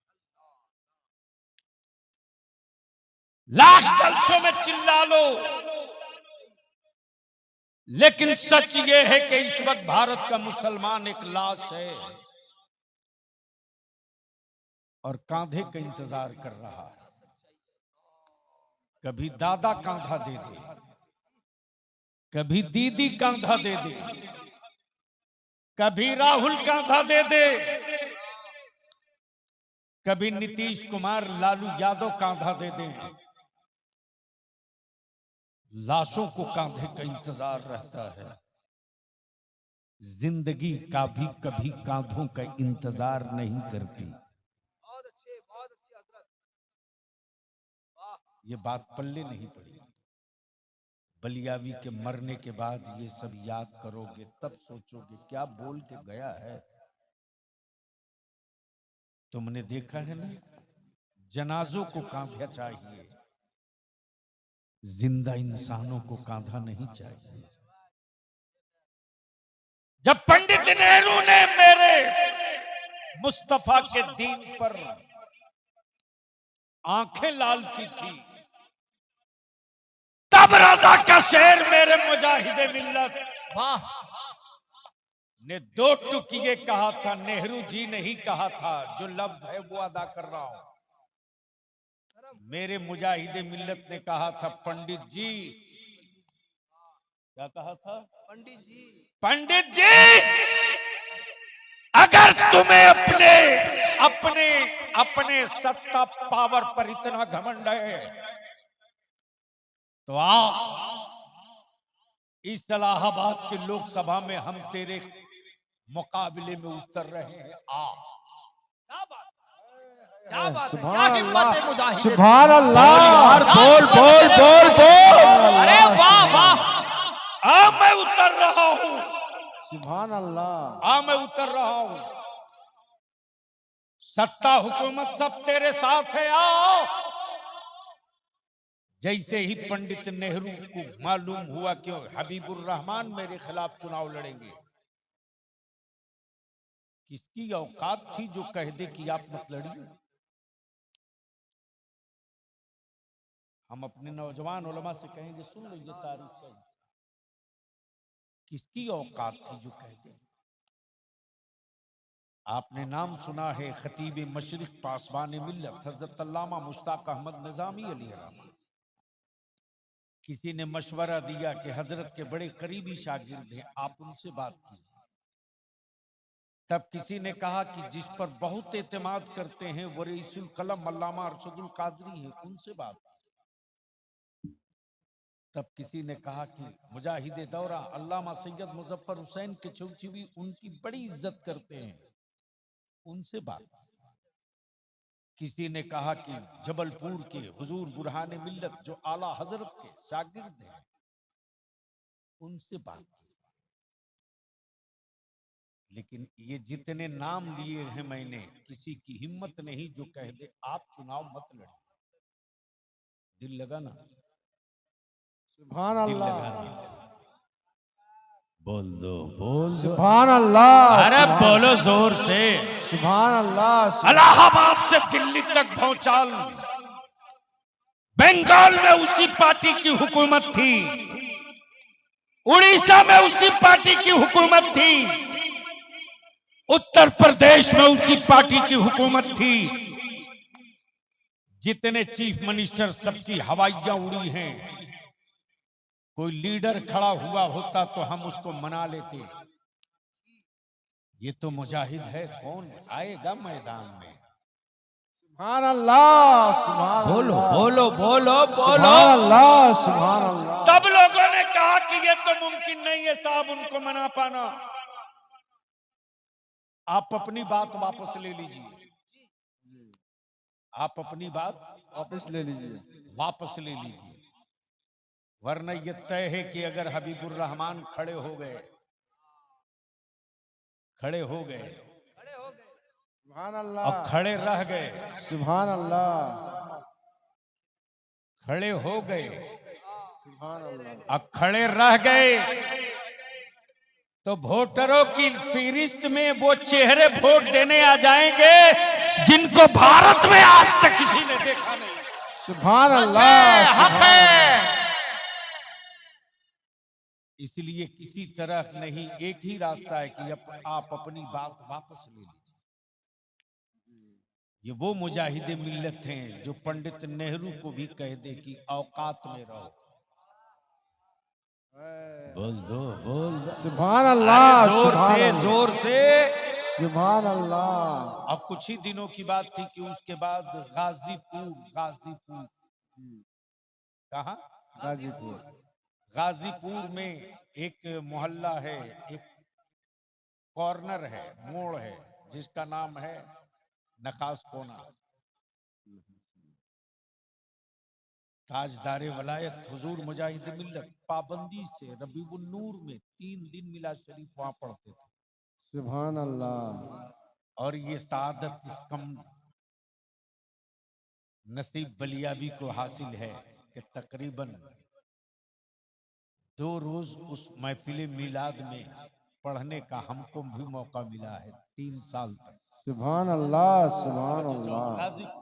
लाख जलसों में चिल्ला लो, लेकिन सच ये है कि इस वक्त भारत का मुसलमान एक लाश है और कांधे का इंतजार कर रहा है। कभी दादा कांधा दे दे, कभी दीदी कांधा दे दे, कभी राहुल कांधा दे दे, कभी नीतीश कुमार लालू यादव कांधा दे दे। लाशों को कांधे का इंतजार रहता है। जिंदगी का भी कभी कांधों का इंतजार नहीं करती। बहुत अच्छे हजरत। ये बात पल्ले नहीं पड़ी। बलियावी के मरने के बाद ये सब याद करोगे तब सोचोगे क्या बोल के गया है। तुमने देखा है ना, जनाजों को कांधा चाहिए, जिंदा इंसानों को कांधा नहीं चाहिए। जब पंडित नेहरू ने मेरे मुस्तफा के दीन पर आंखें लाल की थी, तब रजा का शेर मेरे मुजाहिदे मिल्लत वाह। ने दो टुकिए कहा था, नेहरू जी नहीं कहा था। जो लफ्ज है वो अदा कर रहा हूं। मेरे मुजाहिदे मिल्लत ने कहा था, पंडित जी क्या कहा था? पंडित जी, अगर तुम्हें अपने अपने अपने सत्ता पावर पर इतना घमंड है तो आ, इस इलाहाबाद के लोकसभा में हम तेरे मुकाबले में उतर रहे हैं। आ, क्या बात है, सुभान क्या हिम्मत है अल्लाह, मुजाहिद। सुभान अल्लाह। यार बोल बोल बोल बोल। अरे वाह वाह, आ मैं उतर रहा हूं, सुभान अल्लाह। आ मैं उतर रहा हूं। सत्ता हुकूमत सब तेरे साथ है, आओ। जैसे ही पंडित नेहरू को मालूम हुआ कि हबीबुर रहमान मेरे खिलाफ चुनाव लड़ेंगे, किसकी औकात थी जो कह दे कि आप मत लड़िए। हम अपने नौजवान उलमा से कहेंगे, सुन लो ये तारीफ का हिस्सा। किसकी औकात थी जो कह दे। आपने नाम सुना है खतीब मशरिक पासबान मिल्लत हजरत अल्लामा मुश्ताक अहमद निजामी अलैहिर्रहमत। किसी ने मशवरा दिया कि हजरत के बड़े करीबी शागिर्द हैं, आप उनसे बात कीजिए। तब किसी ने कहा कि जिस पर बहुत एतमाद करते हैं वो रईसुल कलम अल्लामा अरशदुल कादरी हैं, उनसे बात कीजिए। तब किसी ने कहा कि मुजाहिद दौरा अल्लामा सैयद मुजफ्फर हुसैन के चौचवी उनकी बड़ी इज्जत करते हैं, उनसे बात। किसी ने कहा कि जबलपुर के हुजूर बुरहान मिल्लत जो आला हजरत के शागिर्द हैं, उनसे बात। लेकिन ये जितने नाम लिए हैं मैंने, किसी की हिम्मत नहीं जो कह दे आप चुनाव मत लड़िए। दिल लगा ना? सुभान दिल अल्लाह। लगा ना? बोल दो, बोल दो। सुभान अल्लाह। अरे बोलो जोर से। सुभान अल्लाह। इलाहाबाद से दिल्ली तक भौचाल, बंगाल में उसी पार्टी की हुकूमत थी, उड़ीसा में उसी पार्टी की हुकूमत थी, उत्तर प्रदेश में उसी पार्टी की हुकूमत थी। जितने चीफ मिनिस्टर सबकी हवाइयां उड़ी हैं। कोई लीडर खड़ा हुआ होता तो हम उसको मना लेते। ये तो मुजाहिद है, कौन आएगा मैदान में? सुभान अल्लाह। सुभान बोलो अल्लाह। बोलो बोलो बोलो। सुभान अल्लाह। सुभान अल्लाह। तब लोगों ने कहा कि ये तो मुमकिन नहीं है साहब उनको मना पाना। आप अपनी बात वापस ले लीजिए, आप अपनी बात वापस ले लीजिए। वापस ले लीजिए, वरना यह तय है कि अगर हबीबुर रहमान खड़े हो गए, खड़े हो गए सुभान अल्लाह। और खड़े रह गए, सुभान अल्लाह। खड़े हो गए सुभान अल्लाह। और खड़े रह गए तो वोटरों की फहरिस्त में वो चेहरे वोट देने आ जाएंगे जिनको भारत में आज तक किसी ने देखा नहीं। सुभान अल्लाह। हक है। इसलिए किसी तरह नहीं, एक ही रास्ता है कि आप अपनी बात वापस ले लीजिए। ये वो मुजाहिद मिल्लत हैं जो पंडित नेहरू को भी कह दे कि औकात में रहो। बोल दो, बोल दो। सुभान अल्लाह। जोर सुभान से, अल्लाह। जोर से। सुभान अल्लाह। अब कुछ ही दिनों की बात थी कि उसके बाद गाजीपुर, गाजीपुर कहाँ? गाजीपुर। गाजीपुर में एक मोहल्ला है, एक कॉर्नर है, मोड़ है, जिसका नाम है नखास कोना। ताजदारे वलायत हुजूर मुजाहिद मिल्लत पाबंदी से रबीउन नूर में 3 दिन मिला शरीफ वहां पढ़ते थे। सुभान अल्लाह। और ये सादत इस कम नसीब बलियाबी को हासिल है कि तकरीबन 2 रोज उस महफिल मिलाद में पढ़ने का हमको भी मौका मिला है 3 साल तक। सुभान अल्लाह। सुभान अल्लाह। गाजीपुर,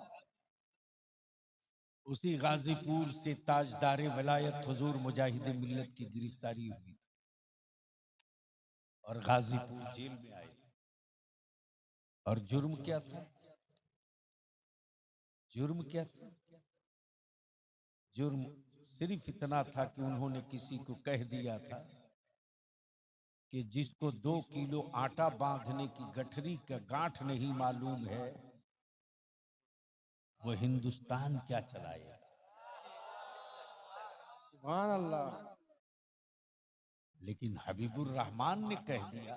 उसी गाजीपुर से ताजदारे वलायत हुजूर मुजाहिद मिल्लत की गिरफ्तारी हुई और गाजीपुर जेल में आए। और जुर्म क्या था? जुर्म क्या था? जुर्म सिर्फ इतना था कि उन्होंने किसी को कह दिया था कि जिसको 2 किलो आटा बांधने की गठरी का गांठ नहीं मालूम है वो हिंदुस्तान क्या चलाएगा। सुभान अल्लाह। लेकिन हबीबुर रहमान ने कह दिया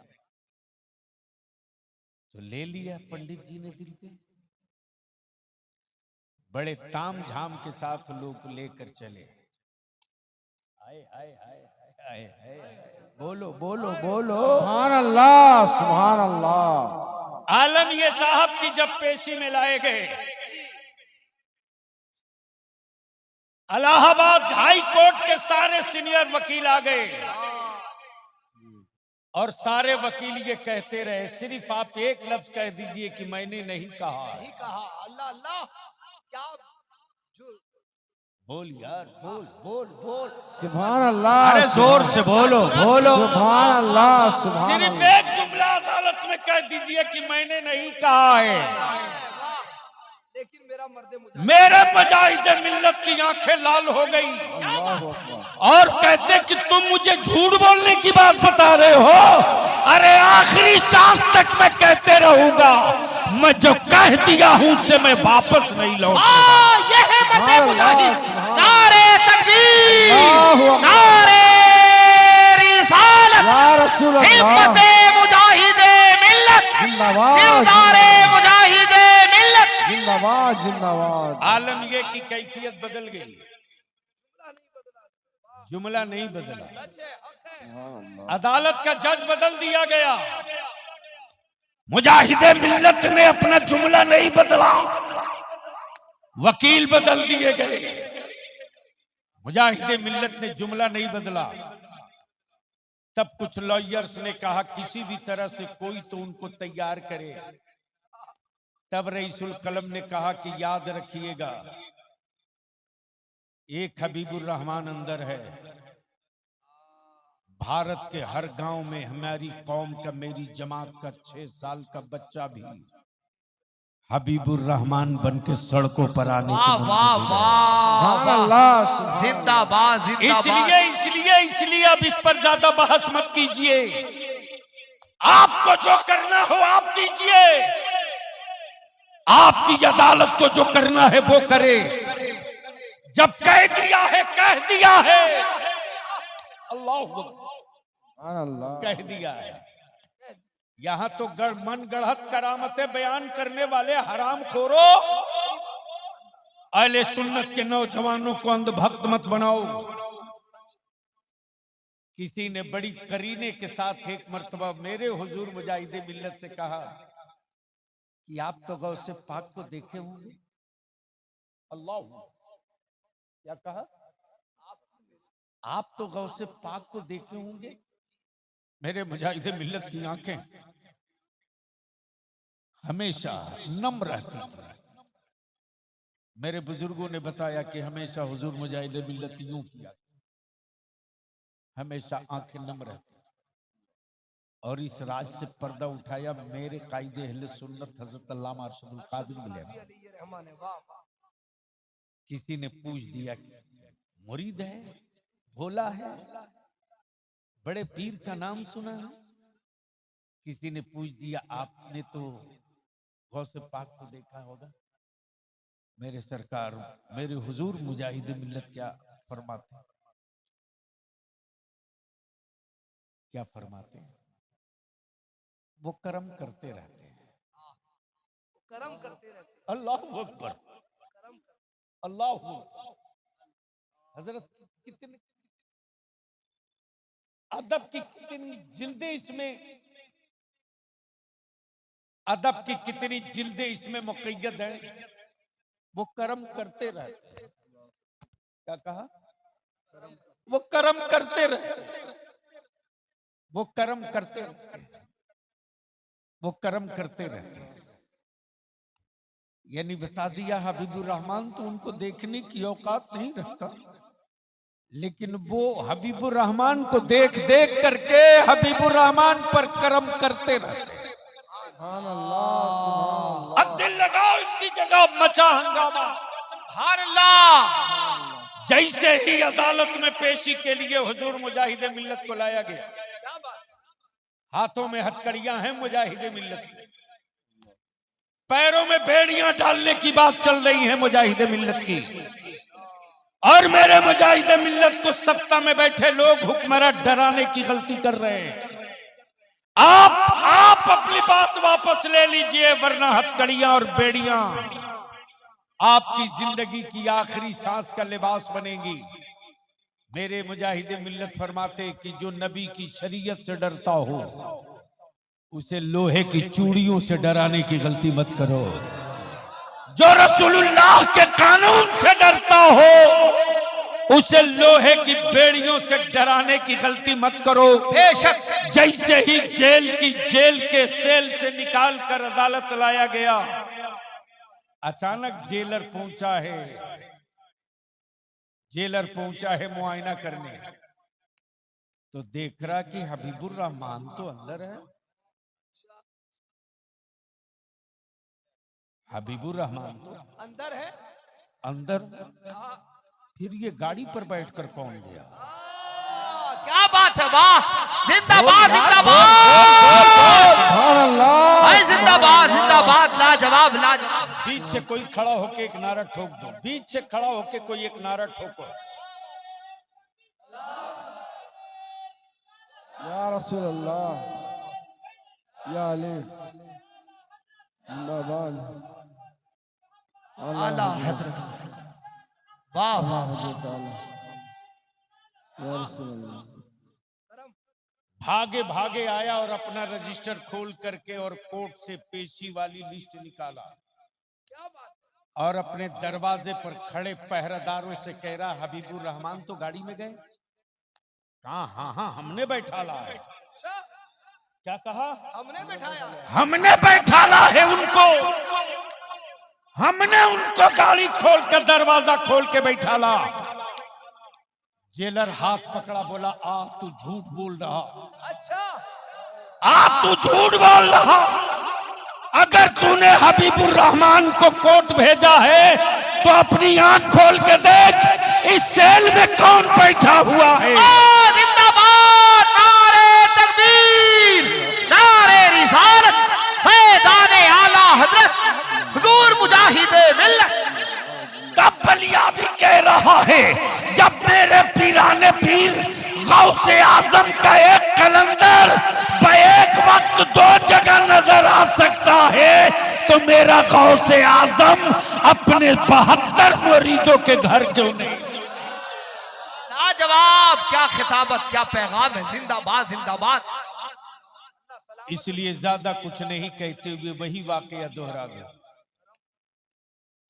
तो ले लिया पंडित जी ने दिल पे। बड़े ताम झाम के साथ लोग लेकर चले। हाय हाय हाय हाय हाय हाय। बोलो बोलो बोलो। सुभान अल्लाह, सुभान अल्लाह। आलमगीर साहब की जब पेशी में लाए गए, इलाहाबाद हाई कोर्ट के सारे सीनियर वकील आ गए और सारे वकील ये कहते रहे, सिर्फ आप एक लफ्ज कह दीजिए कि मैंने नहीं कहा। नहीं कहा। अल्लाह अल्लाह, क्या बोल यार, बोल बोल बोल। सुभान अल्लाह। अरे जोर से बोलो बोलो। सुभान अल्लाह, सुभान सिर्फ अल्लाह। एक जुमला अदालत में कह दीजिए कि मैंने नहीं कहा है। लेकिन मेरे मुजाहिद मिल्लत की आंखें लाल हो गई अल्लाहु अकबर। और कहते कि तुम मुझे झूठ बोलने की बात बता रहे हो। अरे आखिरी सांस तक मैं कहते रहूंगा, मैं जो कह दिया हूं उससे मैं वापस नहीं लौटूंगा। ये है मते मुजाहिद। नारे तकबीर, अल्लाहु अकबर। नारे रिसालत, या रसूल अल्लाह। हिम्मते मुजाहिदे मिल्लत, जिंदाबाद, किरदारे मुजाहिदे मिल्लत। जिंदाबाद जिंदाबाद। आलम ये की कैफियत बदल गई, जुमला नहीं बदला। अदालत का जज बदल दिया गया, मुजाहिदे मिल्लत ने अपना जुमला नहीं बदला, वकील बदल दिए गए। मुजाहिदे मिल्लत ने जुमला नहीं बदला। तब कुछ लॉयर्स ने कहा किसी भी तरह से कोई तो उनको तैयार करे। तब रईसुल कलम ने कहा कि याद रखिएगा, एक हबीबुर रहमान अंदर है। भारत के हर गांव में हमारी कौम का, मेरी जमात का 6 साल का बच्चा भी हबीबुर रहमान बन के सड़कों पर आने की वाह वाह मुंतजिर है। वाह, सुभान अल्लाह, सुभान जिंदाबाद जिंदाबाद। इसलिए अब इस पर ज्यादा बहस मत कीजिए। आपको जो करना हो आप कीजिए, आपकी अदालत को जो करना है वो करे। जब कह दिया है कह दिया है, अल्लाह अल्लाह। कह दिया है। यहां तो मन गढ़त करामतें बयान करने वाले हराम खोरो, अहले सुन्नत के नौजवानों को अंधभक्त मत बनाओ। किसी ने बड़ी करीने के साथ एक मर्तबा मेरे हुजूर मुजाहिदे मिल्लत से कहा कि आप तो गौसे पाक को देखे होंगे। अल्लाह, क्या कहा? आप तो गौसे पाक को देखे होंगे। मेरे मुजाहिदे मिल्लत की आंखें हमेशा नम रहती थी। मेरे बुजुर्गों ने बताया कि हमेशा हुजूर मुजाहिदे मिल्लत यूं किया, हमेशा आंखें नम रहती। और इस राज से पर्दा उठाया मेरे कायदे अहले सुन्नत हजरत अल्लामा अरशदुल कादिर मिले। किसी ने पूछ दिया कि मुरीद है, भोला है, बड़े पीर का नाम सुना है। किसी ने पूछ दिया आपने तो गौसे पाक को देखा होगा। मेरे सरकार, मेरे हुजूर मुजाहिद मिल्लत क्या फरमाते हैं, क्या फरमाते हैं? वो कर्म करते रहते हैं, कर्म करते रहते। अल्लाह अकबर, अल्लाह। हजरत कितने अदब की कितनी जिल्दें इसमें, अदब की कितनी जिल्दें इसमें मुक़य्यद हैं। वो कर्म करते रहते हैं। क्या कहा? वो कर्म करते रहते, वो कर्म करते रहते, वो कर्म करते रहते। यानी बता दिया हबीबुर रहमान तो उनको देखने की औकात नहीं रखता, लेकिन वो हबीबुर रहमान को देख देख करके हबीबुर रहमान पर कर्म करते रहते। सुभान अल्लाह। अब दिल लगाओ, इसी जगह मचा हंगामा। सुभान अल्लाह, जैसे ही अदालत में पेशी के लिए हुजूर मुजाहिद मिल्लत को लाया गया, हाथों में हथकड़ियां हैं मुजाहिद मिल्लत की, पैरों में बेड़ियां डालने की बात चल रही है मुजाहिद मिल्लत की, और मेरे मुजाहिद मिल्लत को सत्ता में बैठे लोग हुक्मरान डराने की गलती कर रहे हैं। आप अपनी बात वापस ले लीजिए, वरना हथकड़ियां और बेड़ियां आपकी जिंदगी की आखिरी सांस का लिबास बनेगी। मेरे मुजाहिद मिल्लत फरमाते कि जो नबी की शरीयत से डरता हो उसे लोहे की चूड़ियों से डराने की गलती मत करो। जो रसूलुल्लाह के कानून से डरता हो उसे लोहे की बेड़ियों से डराने की गलती मत करो। बेशक जैसे ही जेल के सेल से निकाल कर अदालत लाया गया, अचानक जेलर पहुंचा है मुआयना करने, तो देख रहा कि हबीबुर रहमान तो अंदर है। हबीबुर रहमान तो अंदर है। अंदर, फिर ये गाड़ी पर बैठकर कौन गया? क्या बात है, वाह, जिंदाबाद जिंदाबाद, जिंदाबाद जिंदाबाद, लाजवाब लाजवाब। बीच से कोई खड़ा होके एक नारा ठोक दो, बीच से खड़ा होके कोई एक नारा ठोको। या रसूल अल्लाह, या अली, जिंदाबाद, आला हजरत, वाह वाह, या रसूल अल्लाह। भागे भागे आया और अपना रजिस्टर खोल करके और कोर्ट से पेशी वाली लिस्ट निकाला और अपने दरवाजे पर खड़े पहरेदारों से कह रहा, हबीबुर रहमान तो गाड़ी में गए? कहा? हाँ, हमने बैठाला है। क्या कहा? हमने बैठाया, हमने बैठाला है उनको, हमने उनको गाड़ी खोल कर दरवाजा खोल के बैठाला। जेलर हाथ पकड़ा, बोला तू झूठ बोल रहा। अच्छा, तू झूठ बोल रहा। अगर तूने हबीबुर रहमान को कोर्ट भेजा है तो अपनी आंख खोल के देख, इस सेल में कौन बैठा हुआ है। जिंदाबाद, नारे तकबीर, नारे रिसालत, फैज़ाने आला हजरत हुजूर मुजाहिद मिल्लत। तब बलिया भी कह रहा है, जब मेरे पीराने पीर गौसे आजम का एक कलंदर एक वक्त दो जगह नजर आ सकता है, तो मेरा गौसे आजम अपने 72 मुरीदों के घर क्यों नहीं? लाजवाब, क्या खिताबत, क्या पैगाम है, जिंदाबाद जिंदाबाद। इसलिए ज्यादा कुछ नहीं कहते हुए वही वाकया दोहरा गया।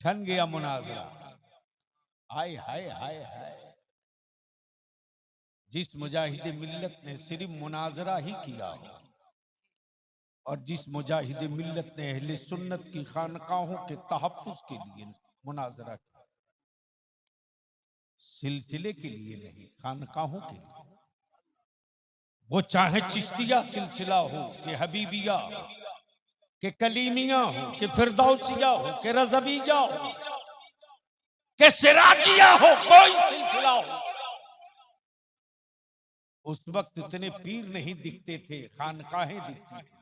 ठन गया मुनाजरा। हाय हाय हाय हाय, जिस मुजाहिद मिल्लत ने सिर्फ मुनाजरा ही किया हो और जिस मुजाहिद मिल्लत ने अहले सुन्नत की खानकाहों के तहफ्फुज के लिए मुनाजरा किया, सिलसिले के लिए नहीं, खानकाहों के लिए। वो चाहे चिश्तिया सिलसिला हो कि हबीबिया कि कलीमिया हो कि फिरदौसिया हो कि रज़विया हो कि सिराजिया हो, कोई सिलसिला हो। उस वक्त इतने पीर नहीं दिखते थे, खानकाहें दिखती थी।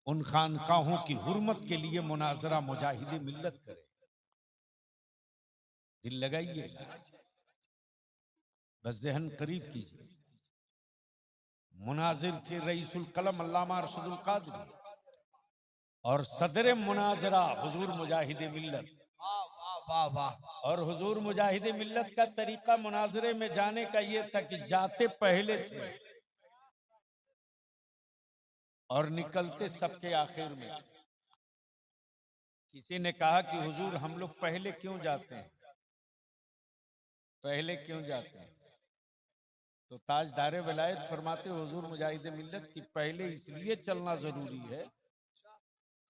उन खानकाहों की हुर्मत के लिए मुनाजरा मुजाहिद मिल्लत करे। दिल लगाइए, बस ज़हन करीब कीजिए। मुनाजिर थे रईसुल कलम अल्लामा अरशदुल कादरी और सदर मुनाजरा हुजूर मुजाहिद मिल्लत। वाह वाह। और हुजूर मुजाहिद मिल्लत का तरीका मुनाजरे में जाने का ये था कि जाते पहले थे और निकलते सबके आखिर में। किसी ने कहा कि हुजूर हम लोग पहले क्यों जाते हैं, पहले क्यों जाते हैं? तो ताजदारे विलायत फरमाते हुजूर मुजाहिद मिल्लत की पहले इसलिए चलना जरूरी है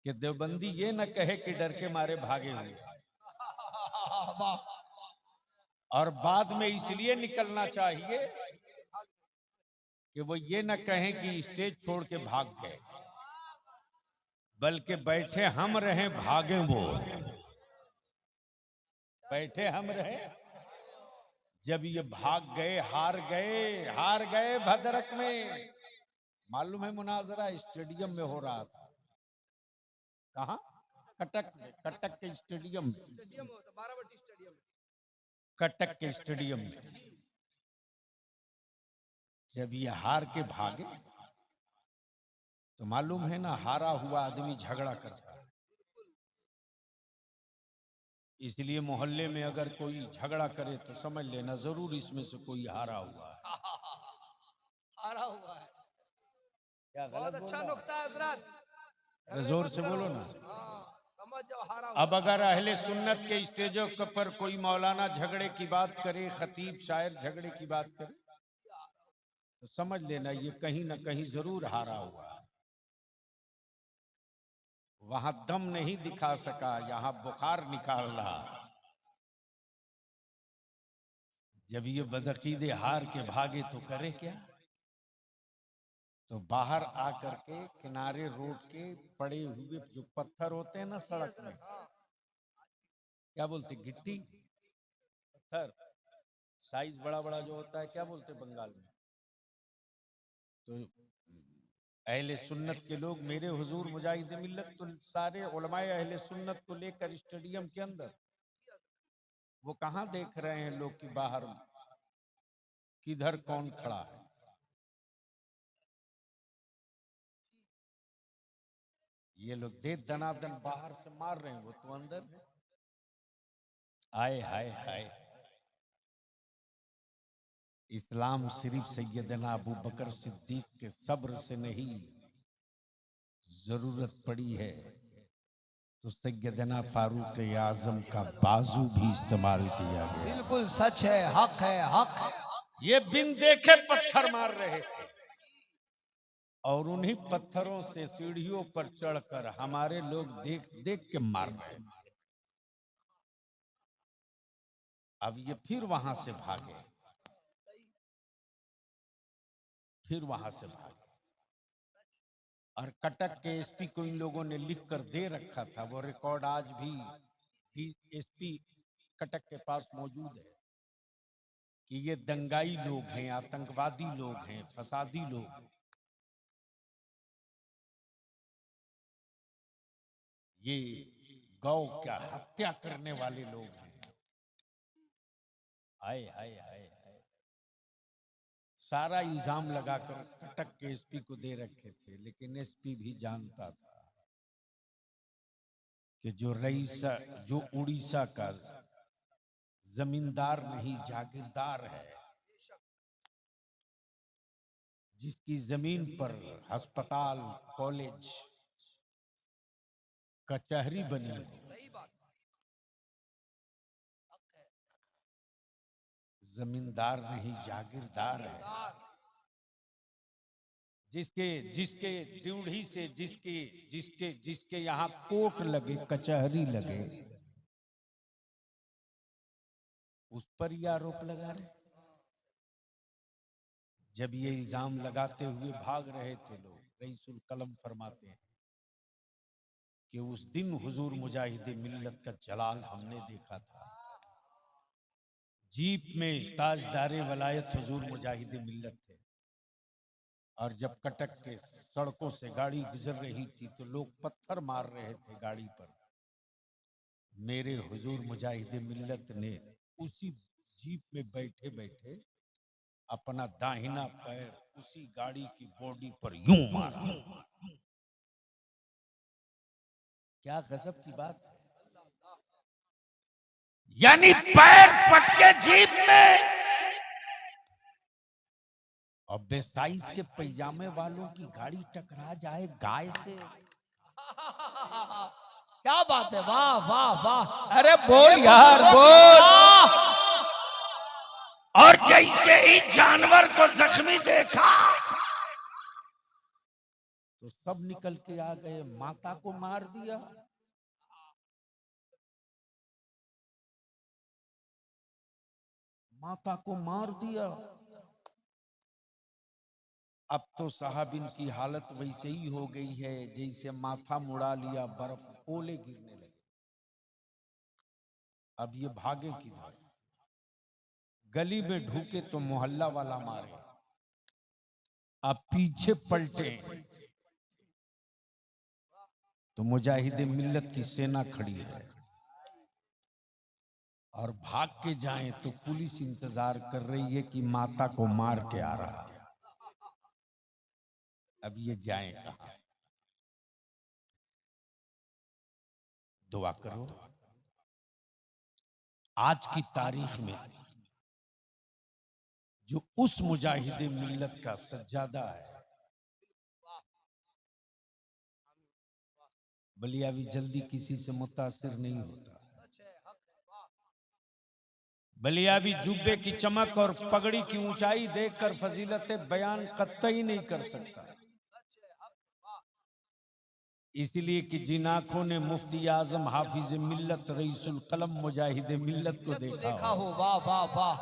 कि देवबंदी ये न कहे कि डर के मारे भागे हुए, और बाद में इसलिए निकलना चाहिए कि वो ये न कहें कि स्टेज छोड़ के भाग गए, बल्कि बैठे हम रहे भागे वो, बैठे हम रहे जब ये भाग गए, हार गए भद्रक में। मालूम है मुनाजरा स्टेडियम में हो रहा था। कहा? कटक में, कटक के स्टेडियम, कटक के स्टेडियम में। जब ये हार के भागे तो मालूम है ना, हारा हुआ आदमी झगड़ा करता है। इसलिए मोहल्ले में अगर कोई झगड़ा करे तो समझ लेना जरूर इसमें से कोई हारा हुआ है। हारा हुआ है। क्या बहुत गलत अच्छा बोल नुक्ता है हजरत। रहा? जोर से बोलो ना। समझ जाओ हारा हुआ। अब अगर अहले सुन्नत के स्टेजों पर कोई मौलाना झगड़े की बात करे, खतीब शायर झगड़े की बात करे, तो समझ लेना ये कहीं ना कहीं जरूर हारा हुआ है। वहां दम नहीं दिखा सका, यहां बुखार निकाल रहा। जब ये बदअकीदे हार के भागे तो करे क्या? तो बाहर आकर के किनारे रोड के पड़े हुए जो पत्थर होते हैं ना सड़क में, क्या बोलते, गिट्टी पत्थर, साइज बड़ा बड़ा जो होता है, क्या बोलते बंगाल में? तो अहले सुन्नत के लोग, मेरे हुजूर मुजाहिद मिल्लत, तो सारे उलमाए अहले सुन्नत को लेकर स्टेडियम के अंदर, वो कहां देख रहे हैं लोग कि बाहर किधर कौन खड़ा है। ये लोग दे दनादन बाहर से मार रहे हैं, वो तो अंदर। आए हाय हाय। इस्लाम सिर्फ सैयदना अबू बकर सिद्दीक के सब्र से नहीं, जरूरत पड़ी है तो सैयदना फारूक आजम का बाजू भी इस्तेमाल किया गया। बिल्कुल सच है, हक है, हक है। ये बिन देखे पत्थर मार रहे थे और उन्हीं पत्थरों से सीढ़ियों पर चढ़कर हमारे लोग देख देख के मार रहे थे। अब ये फिर वहां से भागे, फिर वहां से भागे। और कटक के एसपी को इन लोगों ने लिख कर दे रखा था, वो रिकॉर्ड आज भी एसपी कटक के पास मौजूद है कि ये दंगाई लोग हैं, आतंकवादी लोग हैं, फसादी लोग, ये गौ का हत्या करने वाले लोग हैं। हाय हाय हाय हाय। सारा इल्जाम लगाकर कटक के एसपी को दे रखे थे, लेकिन एसपी भी जानता था कि जो उड़ीसा का जमींदार नहीं जागीरदार है, जिसकी जमीन पर अस्पताल, कॉलेज, कचहरी बनी, जमींदार नहीं जागीरदार है, जिसके जिसके ड्यूढ़ी से जिसके जिसके जिसके यहाँ कोर्ट लगे, कचहरी लगे, उस पर ये आरोप लगा रहे। जब ये इल्जाम लगाते हुए भाग रहे थे लोग, रईसुल कलम फरमाते हैं कि उस दिन हुजूर मुजाहिद मिल्लत का जलाल हमने देखा था। जीप में ताजदारे वलायत हुजूर मुजाहिद मिल्लत थे, और जब कटक के सड़कों से गाड़ी गुजर रही थी तो लोग पत्थर मार रहे थे गाड़ी पर। मेरे हुजूर मुजाहिद मिल्लत ने उसी जीप में बैठे बैठे अपना दाहिना पैर उसी गाड़ी की बॉडी पर यूं मारा। क्या गजब की बात है। यानी पैर पटके जीप में, और बेसाइज के पैजामे वालों की गाड़ी टकरा जाए गाय से। क्या बात है, वाह वाह वाह। अरे बोल यार बोल। और जैसे ही जानवर को जख्मी देखा तो सब निकल के आ गए, माता को मार दिया। माता को मार दिया। अब तो साहबिन की हालत वैसे ही हो गई है जैसे माथा मुड़ा लिया, बर्फ ओले गिरने लगे। अब ये भागे किधर? गली में ढूके तो मोहल्ला वाला मारे, अब पीछे पलटे तो मुजाहिदे मिल्लत की सेना खड़ी है, और भाग के जाएं तो पुलिस इंतजार कर रही है कि माता को मार के आ रहा है। अब ये जाएं कहां? दुआ करो आज की तारीख में जो उस मुजाहिदे मिल्लत का सज्जादा है, बलियावी जल्दी किसी से मुतासिर नहीं होता। बलियावी जुब्बे की चमक और पगड़ी की ऊंचाई देखकर फजीलत बयान कतई नहीं कर सकता। इसलिए कि जिन आंखों ने मुफ्ती आजम हाफिज मिल्लत रईसुल कलम मुजाहिदे मिल्लत को देखा हो, वाह वाह वाह,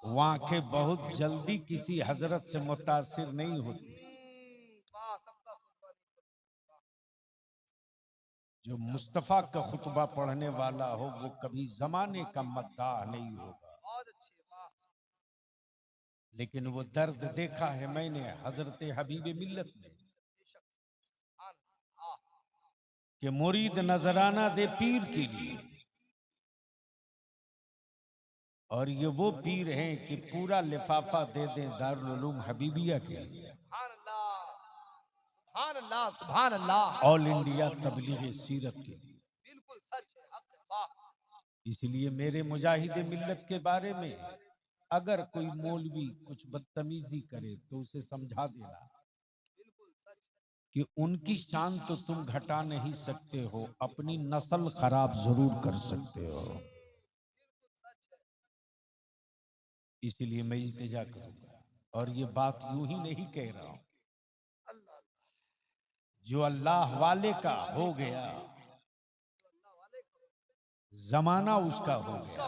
वो आंखें बहुत जल्दी किसी हजरत से मुतासिर नहीं होती। जो मुस्तफा का खुतबा पढ़ने वाला हो वो कभी जमाने का मद्दाह नहीं होगा। लेकिन वो दर्द देखा है मैंने हजरत हबीब मिल्लत में कि मुरीद नजराना दे पीर के लिए, और ये वो पीर हैं कि पूरा लिफाफा दे दें दारुल उलूम हबीबिया के लिए। सुभान अल्लाह सुभान अल्लाह, ऑल इंडिया तबलीग सीरत के लिए। बिल्कुल सच है, हक है, वाह। इसलिए मेरे मुजाहिदे मिल्लत के बारे में अगर कोई मौलवी कुछ बदतमीजी करे तो उसे समझा देना कि उनकी शान तो तुम घटा नहीं सकते हो, अपनी नस्ल खराब जरूर कर सकते हो। इसलिए मैं इल्तिजा करूंगा, और ये बात यूं ही नहीं कह रहा हूं, जो अल्लाह वाले का हो गया जमाना उसका हो गया,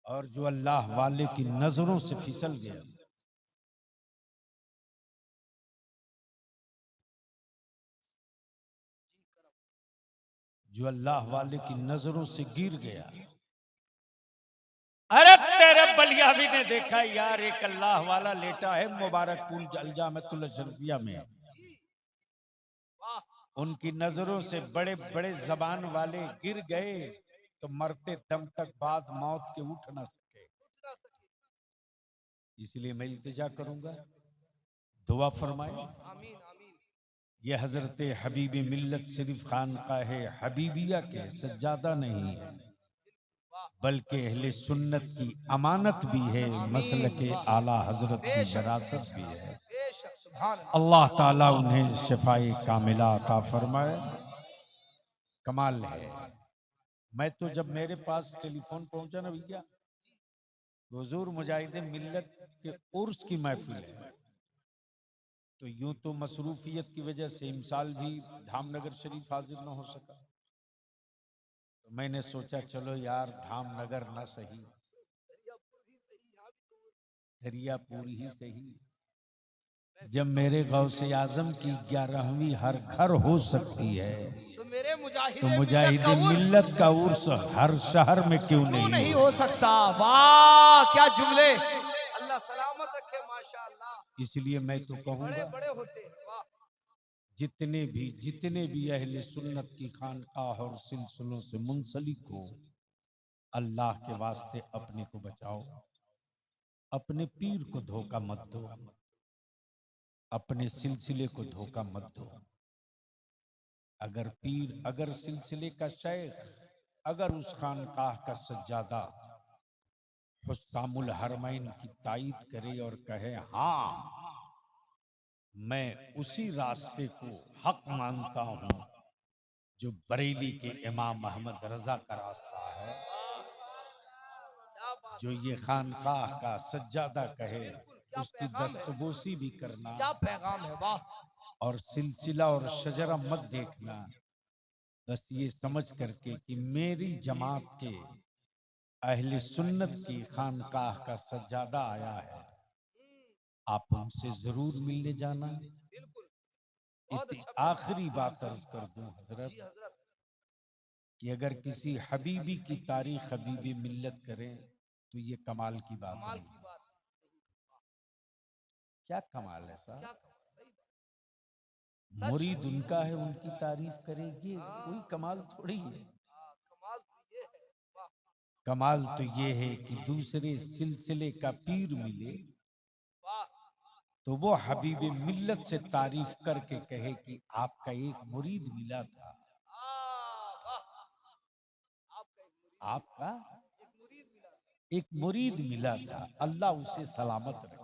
और जो अल्लाह वाले की नजरों से फिसल गया जो अल्लाह वाले की नजरों से गिर गया। अरे तेरे बलियावी ने देखा यार एक अल्लाह वाला लेटा है मुबारकपुर अलजामतुल अशरफिया में, उनकी नजरों से बड़े बड़े जबान वाले गिर गए तो मरते दम तक बाद मौत के उठ ना सके। इसलिए मैं इल्तिजा करूंगा, दुआ फरमाए। ये हजरत हबीब मिल्लत सिर्फ खानकाह हबीबिया के सज्जादा नहीं है, बल्कि अहले सुन्नत की अमानत भी है, मसलक आला हजरत की विरासत भी है। अल्लाह ताला उन्हें शिफाए कामिला अता फरमाए। कमाल है। मैं तो जब मेरे पास टेलीफोन पहुंचा ना भैया, हुजूर मुजाहिदे मिल्लत के उर्स की महफिल है, तो यूं तो मसरूफियत की वजह से इमसाल भी धामनगर शरीफ हाजिर न हो सका, तो मैंने सोचा चलो यार धामनगर न सही दरियापुर ही सही। जब मेरे गौसे आजम की 11वीं हर घर हो सकती है तो मुजाहिदे मिल्लत का उर्स हर शहर में क्यों नहीं हो सकता। वाह क्या जुमले, अल्लाह सलामत रखे माशाअल्लाह। इसलिए मैं तो कहूंगा बड़े होते हैं, वाह। जितने भी अहले सुन्नत की खानकाह और सिलसिलों से मुंसलिक हो, अल्लाह के वास्ते अपने को बचाओ, अपने पीर को धोखा मत दो, अपने सिलसिले को धोखा मत दो। अगर पीर, अगर सिलसिले का शेख, अगर उस खानकाह का सज्जादा हुस्सामुल हरमैन की तायीद करे और कहे हाँ मैं उसी रास्ते को हक मानता हूं जो बरेली के इमाम अहमद रजा का रास्ता है, जो ये खानकाह का सज्जादा कहे उसकी दस्तबोसी भी करना, क्या पैगाम है, वाह। और सिलसिला और शजरा मत देखना, बस ये समझ करके कि मेरी जमात के अहले सुन्नत की खानकाह का सज्जादा आया है, आप उनसे जरूर मिलने जाना। आखिरी बात अर्ज कर दूं हजरत कि अगर किसी हबीबी की तारीख हबीबी मिल्लत करें तो ये कमाल की बात कमाल नहीं। की बात। क्या कमाल है साहब? क्या सच। मुरीद उनका है, उनकी तारीफ करेगी, कोई कमाल थोड़ी है। कमाल तो ये है। वाह। कमाल तो ये है कि दूसरे सिलसिले का पीर मिले वाह। तो वो हबीब मिल्लत से तारीफ करके कहे कि आपका एक मुरीद मिला था। वाह। आपका एक मुरीद मिला था। एक मुरीद मिला था, अल्लाह उसे सलामत रखे।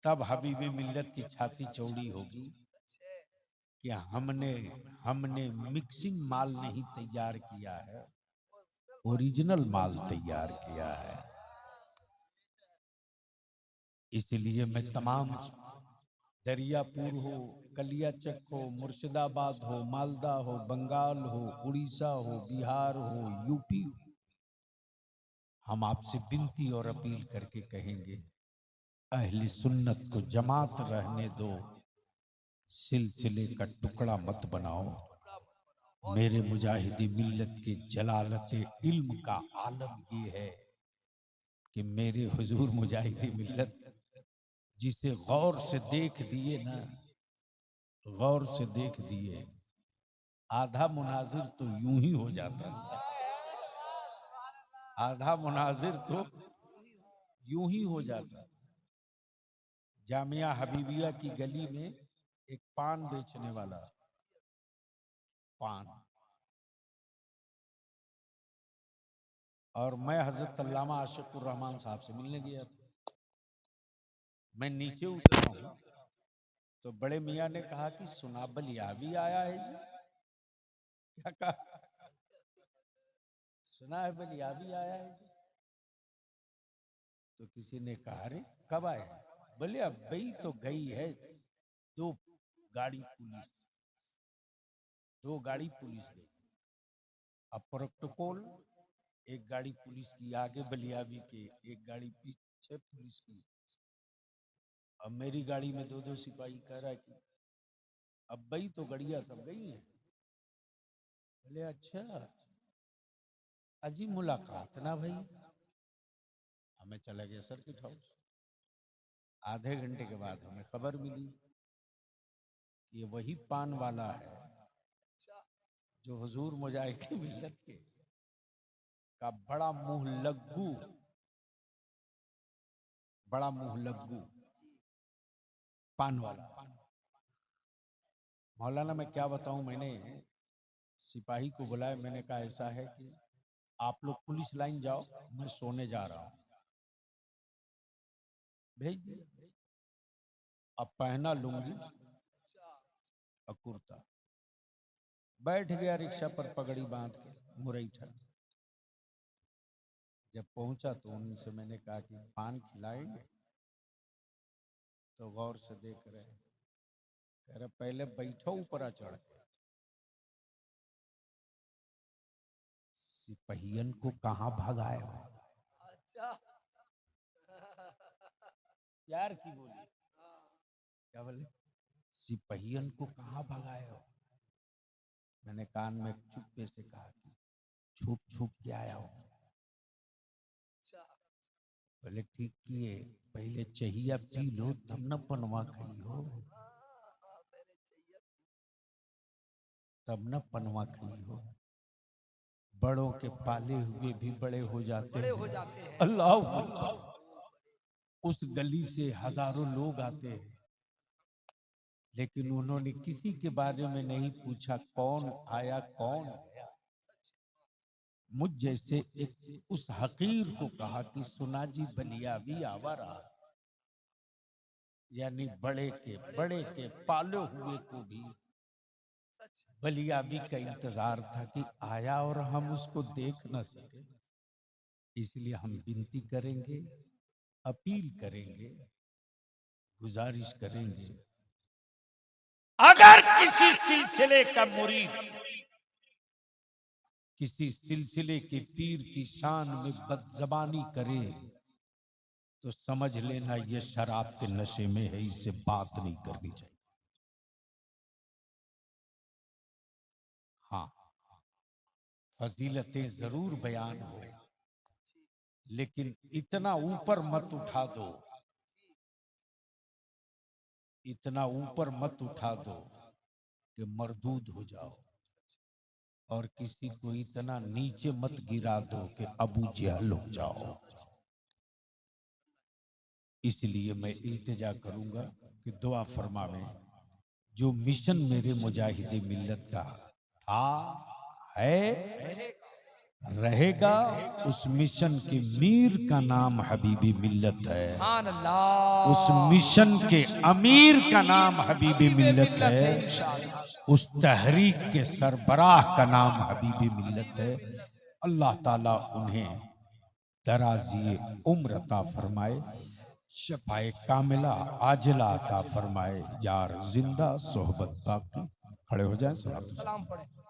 तब हबीब मिल्लत की छाती चौड़ी होगी कि हमने मिक्सिंग माल नहीं तैयार किया है, ओरिजिनल माल तैयार किया है। इसलिए मैं तमाम दरियापुर हो, कलियाचक हो, मुर्शिदाबाद हो, मालदा हो, बंगाल हो, उड़ीसा हो, बिहार हो, यूपी हो, हम आपसे विनती और अपील करके कहेंगे, अहले सुन्नत को जमात रहने दो, सिलसिले का टुकड़ा मत बनाओ। मेरे मुजाहिदी मिल्लत के जलालत इल्म का आलम ये है कि मेरे हुजूर मुजाहिदी मिल्लत जिसे गौर से देख दिए ना, गौर से देख दिए, आधा मुनाजिर तो यूं ही हो जाता था। आधा मुनाजिर तो यूं ही हो जाता था। जामिया हबीबिया की गली में एक पान बेचने वाला, पान, और मैं हजरत अल्लामा आशिकुर रहमान साहब से मिलने गया था। मैं नीचे उतरा हूं तो बड़े मियाँ ने कहा कि सुना बलियावी आया है जी। क्या कहा? सुना है बलियावी आया है जी। तो किसी ने कहा अरे कब आए? बोले अब भाई तो गई है, दो गाड़ी पुलिस गई। अब प्रोटोकॉल, एक गाड़ी पुलिस की आगे बलियावी के, एक गाड़ी पीछे पुलिस की। अब मेरी गाड़ी में दो सिपाही कह रहा है कि अब भाई तो गड़िया सब गई है। बोले अच्छा, अजी मुलाकात ना भाई। हमें चला गया सर्किट हाउस। आधे घंटे के बाद हमें खबर मिली कि ये वही पान वाला है जो हुजूर मुजाहिदी मिल्लत के का बड़ा मुंह लग्गू पान वाला। मौलाना मैं क्या बताऊं, मैंने सिपाही को बुलाया, मैंने कहा ऐसा है कि आप लोग पुलिस लाइन जाओ, मैं सोने जा रहा हूं। भेज दिया। अब पहना लूंगी और कुर्ता, बैठ गया रिक्शा पर पगड़ी बांध के, मुरैठा। जब पहुंचा तो उनसे मैंने कहा कि पान खिलाएंगे? तो गौर से देख रहे, कह रहे पहले बैठो ऊपर चढ़ के। सिपहियन को कहां भगाए हो? अच्छा। प्यार की बोली। क्या बोले? सिपहियन को कहां भगाए हो? मैंने कान में चुप्पे से कहा कि छुप के आया हो। बोले ठीक किए, पहले चाहिए पी लो तब न पनवा खाई हो, तब न पनवा खाई हो। बड़ों के पाले हुए भी बड़े हो जाते हैं। अल्लाह अल्लाह। उस गली से हजारों लोग आते हैं, लेकिन उन्होंने किसी के बारे में नहीं पूछा कौन आया कौन गया। मुझ जैसे एक उस हकीर को कहा कि सुना जी बलियावी आवा रहा। यानी बड़े के पाले हुए को भी बलियावी का इंतजार था कि आया और हम उसको देख न सके। इसलिए हम विनती करेंगे, अपील करेंगे, गुजारिश करेंगे, अगर किसी सिलसिले का मुरीद किसी सिलसिले के पीर की शान में बदजबानी करे तो समझ लेना ये शराब के नशे में है, इससे बात नहीं करनी चाहिए। हाँ, फजीलतें जरूर बयान हो, लेकिन इतना ऊपर मत उठा दो, इतना ऊपर मत उठा दो कि मरदूद हो जाओ, और किसी को इतना नीचे मत गिरा दो कि अबू जहल हो जाओ। इसलिए मैं इल्तिजा करूंगा कि दुआ फरमावे, जो मिशन मेरे मुजाहिदे मिल्लत का था, है, रहेगा, उस मिशन के मीर का नाम हबीबी मिल्लत है। सुभान अल्लाह। उस मिशन के अमीर का नाम हबीबी मिल्लत है। उस तहरीक के सरबराह का नाम हबीबी मिल्लत है। अल्लाह ताला उन्हें दराज़ी उम्र अता फरमाए, शफाए कामिला आजिला अता फरमाए। यार जिंदा सोहबत बाकी। खड़े हो जाएं। सलाम पढ़े।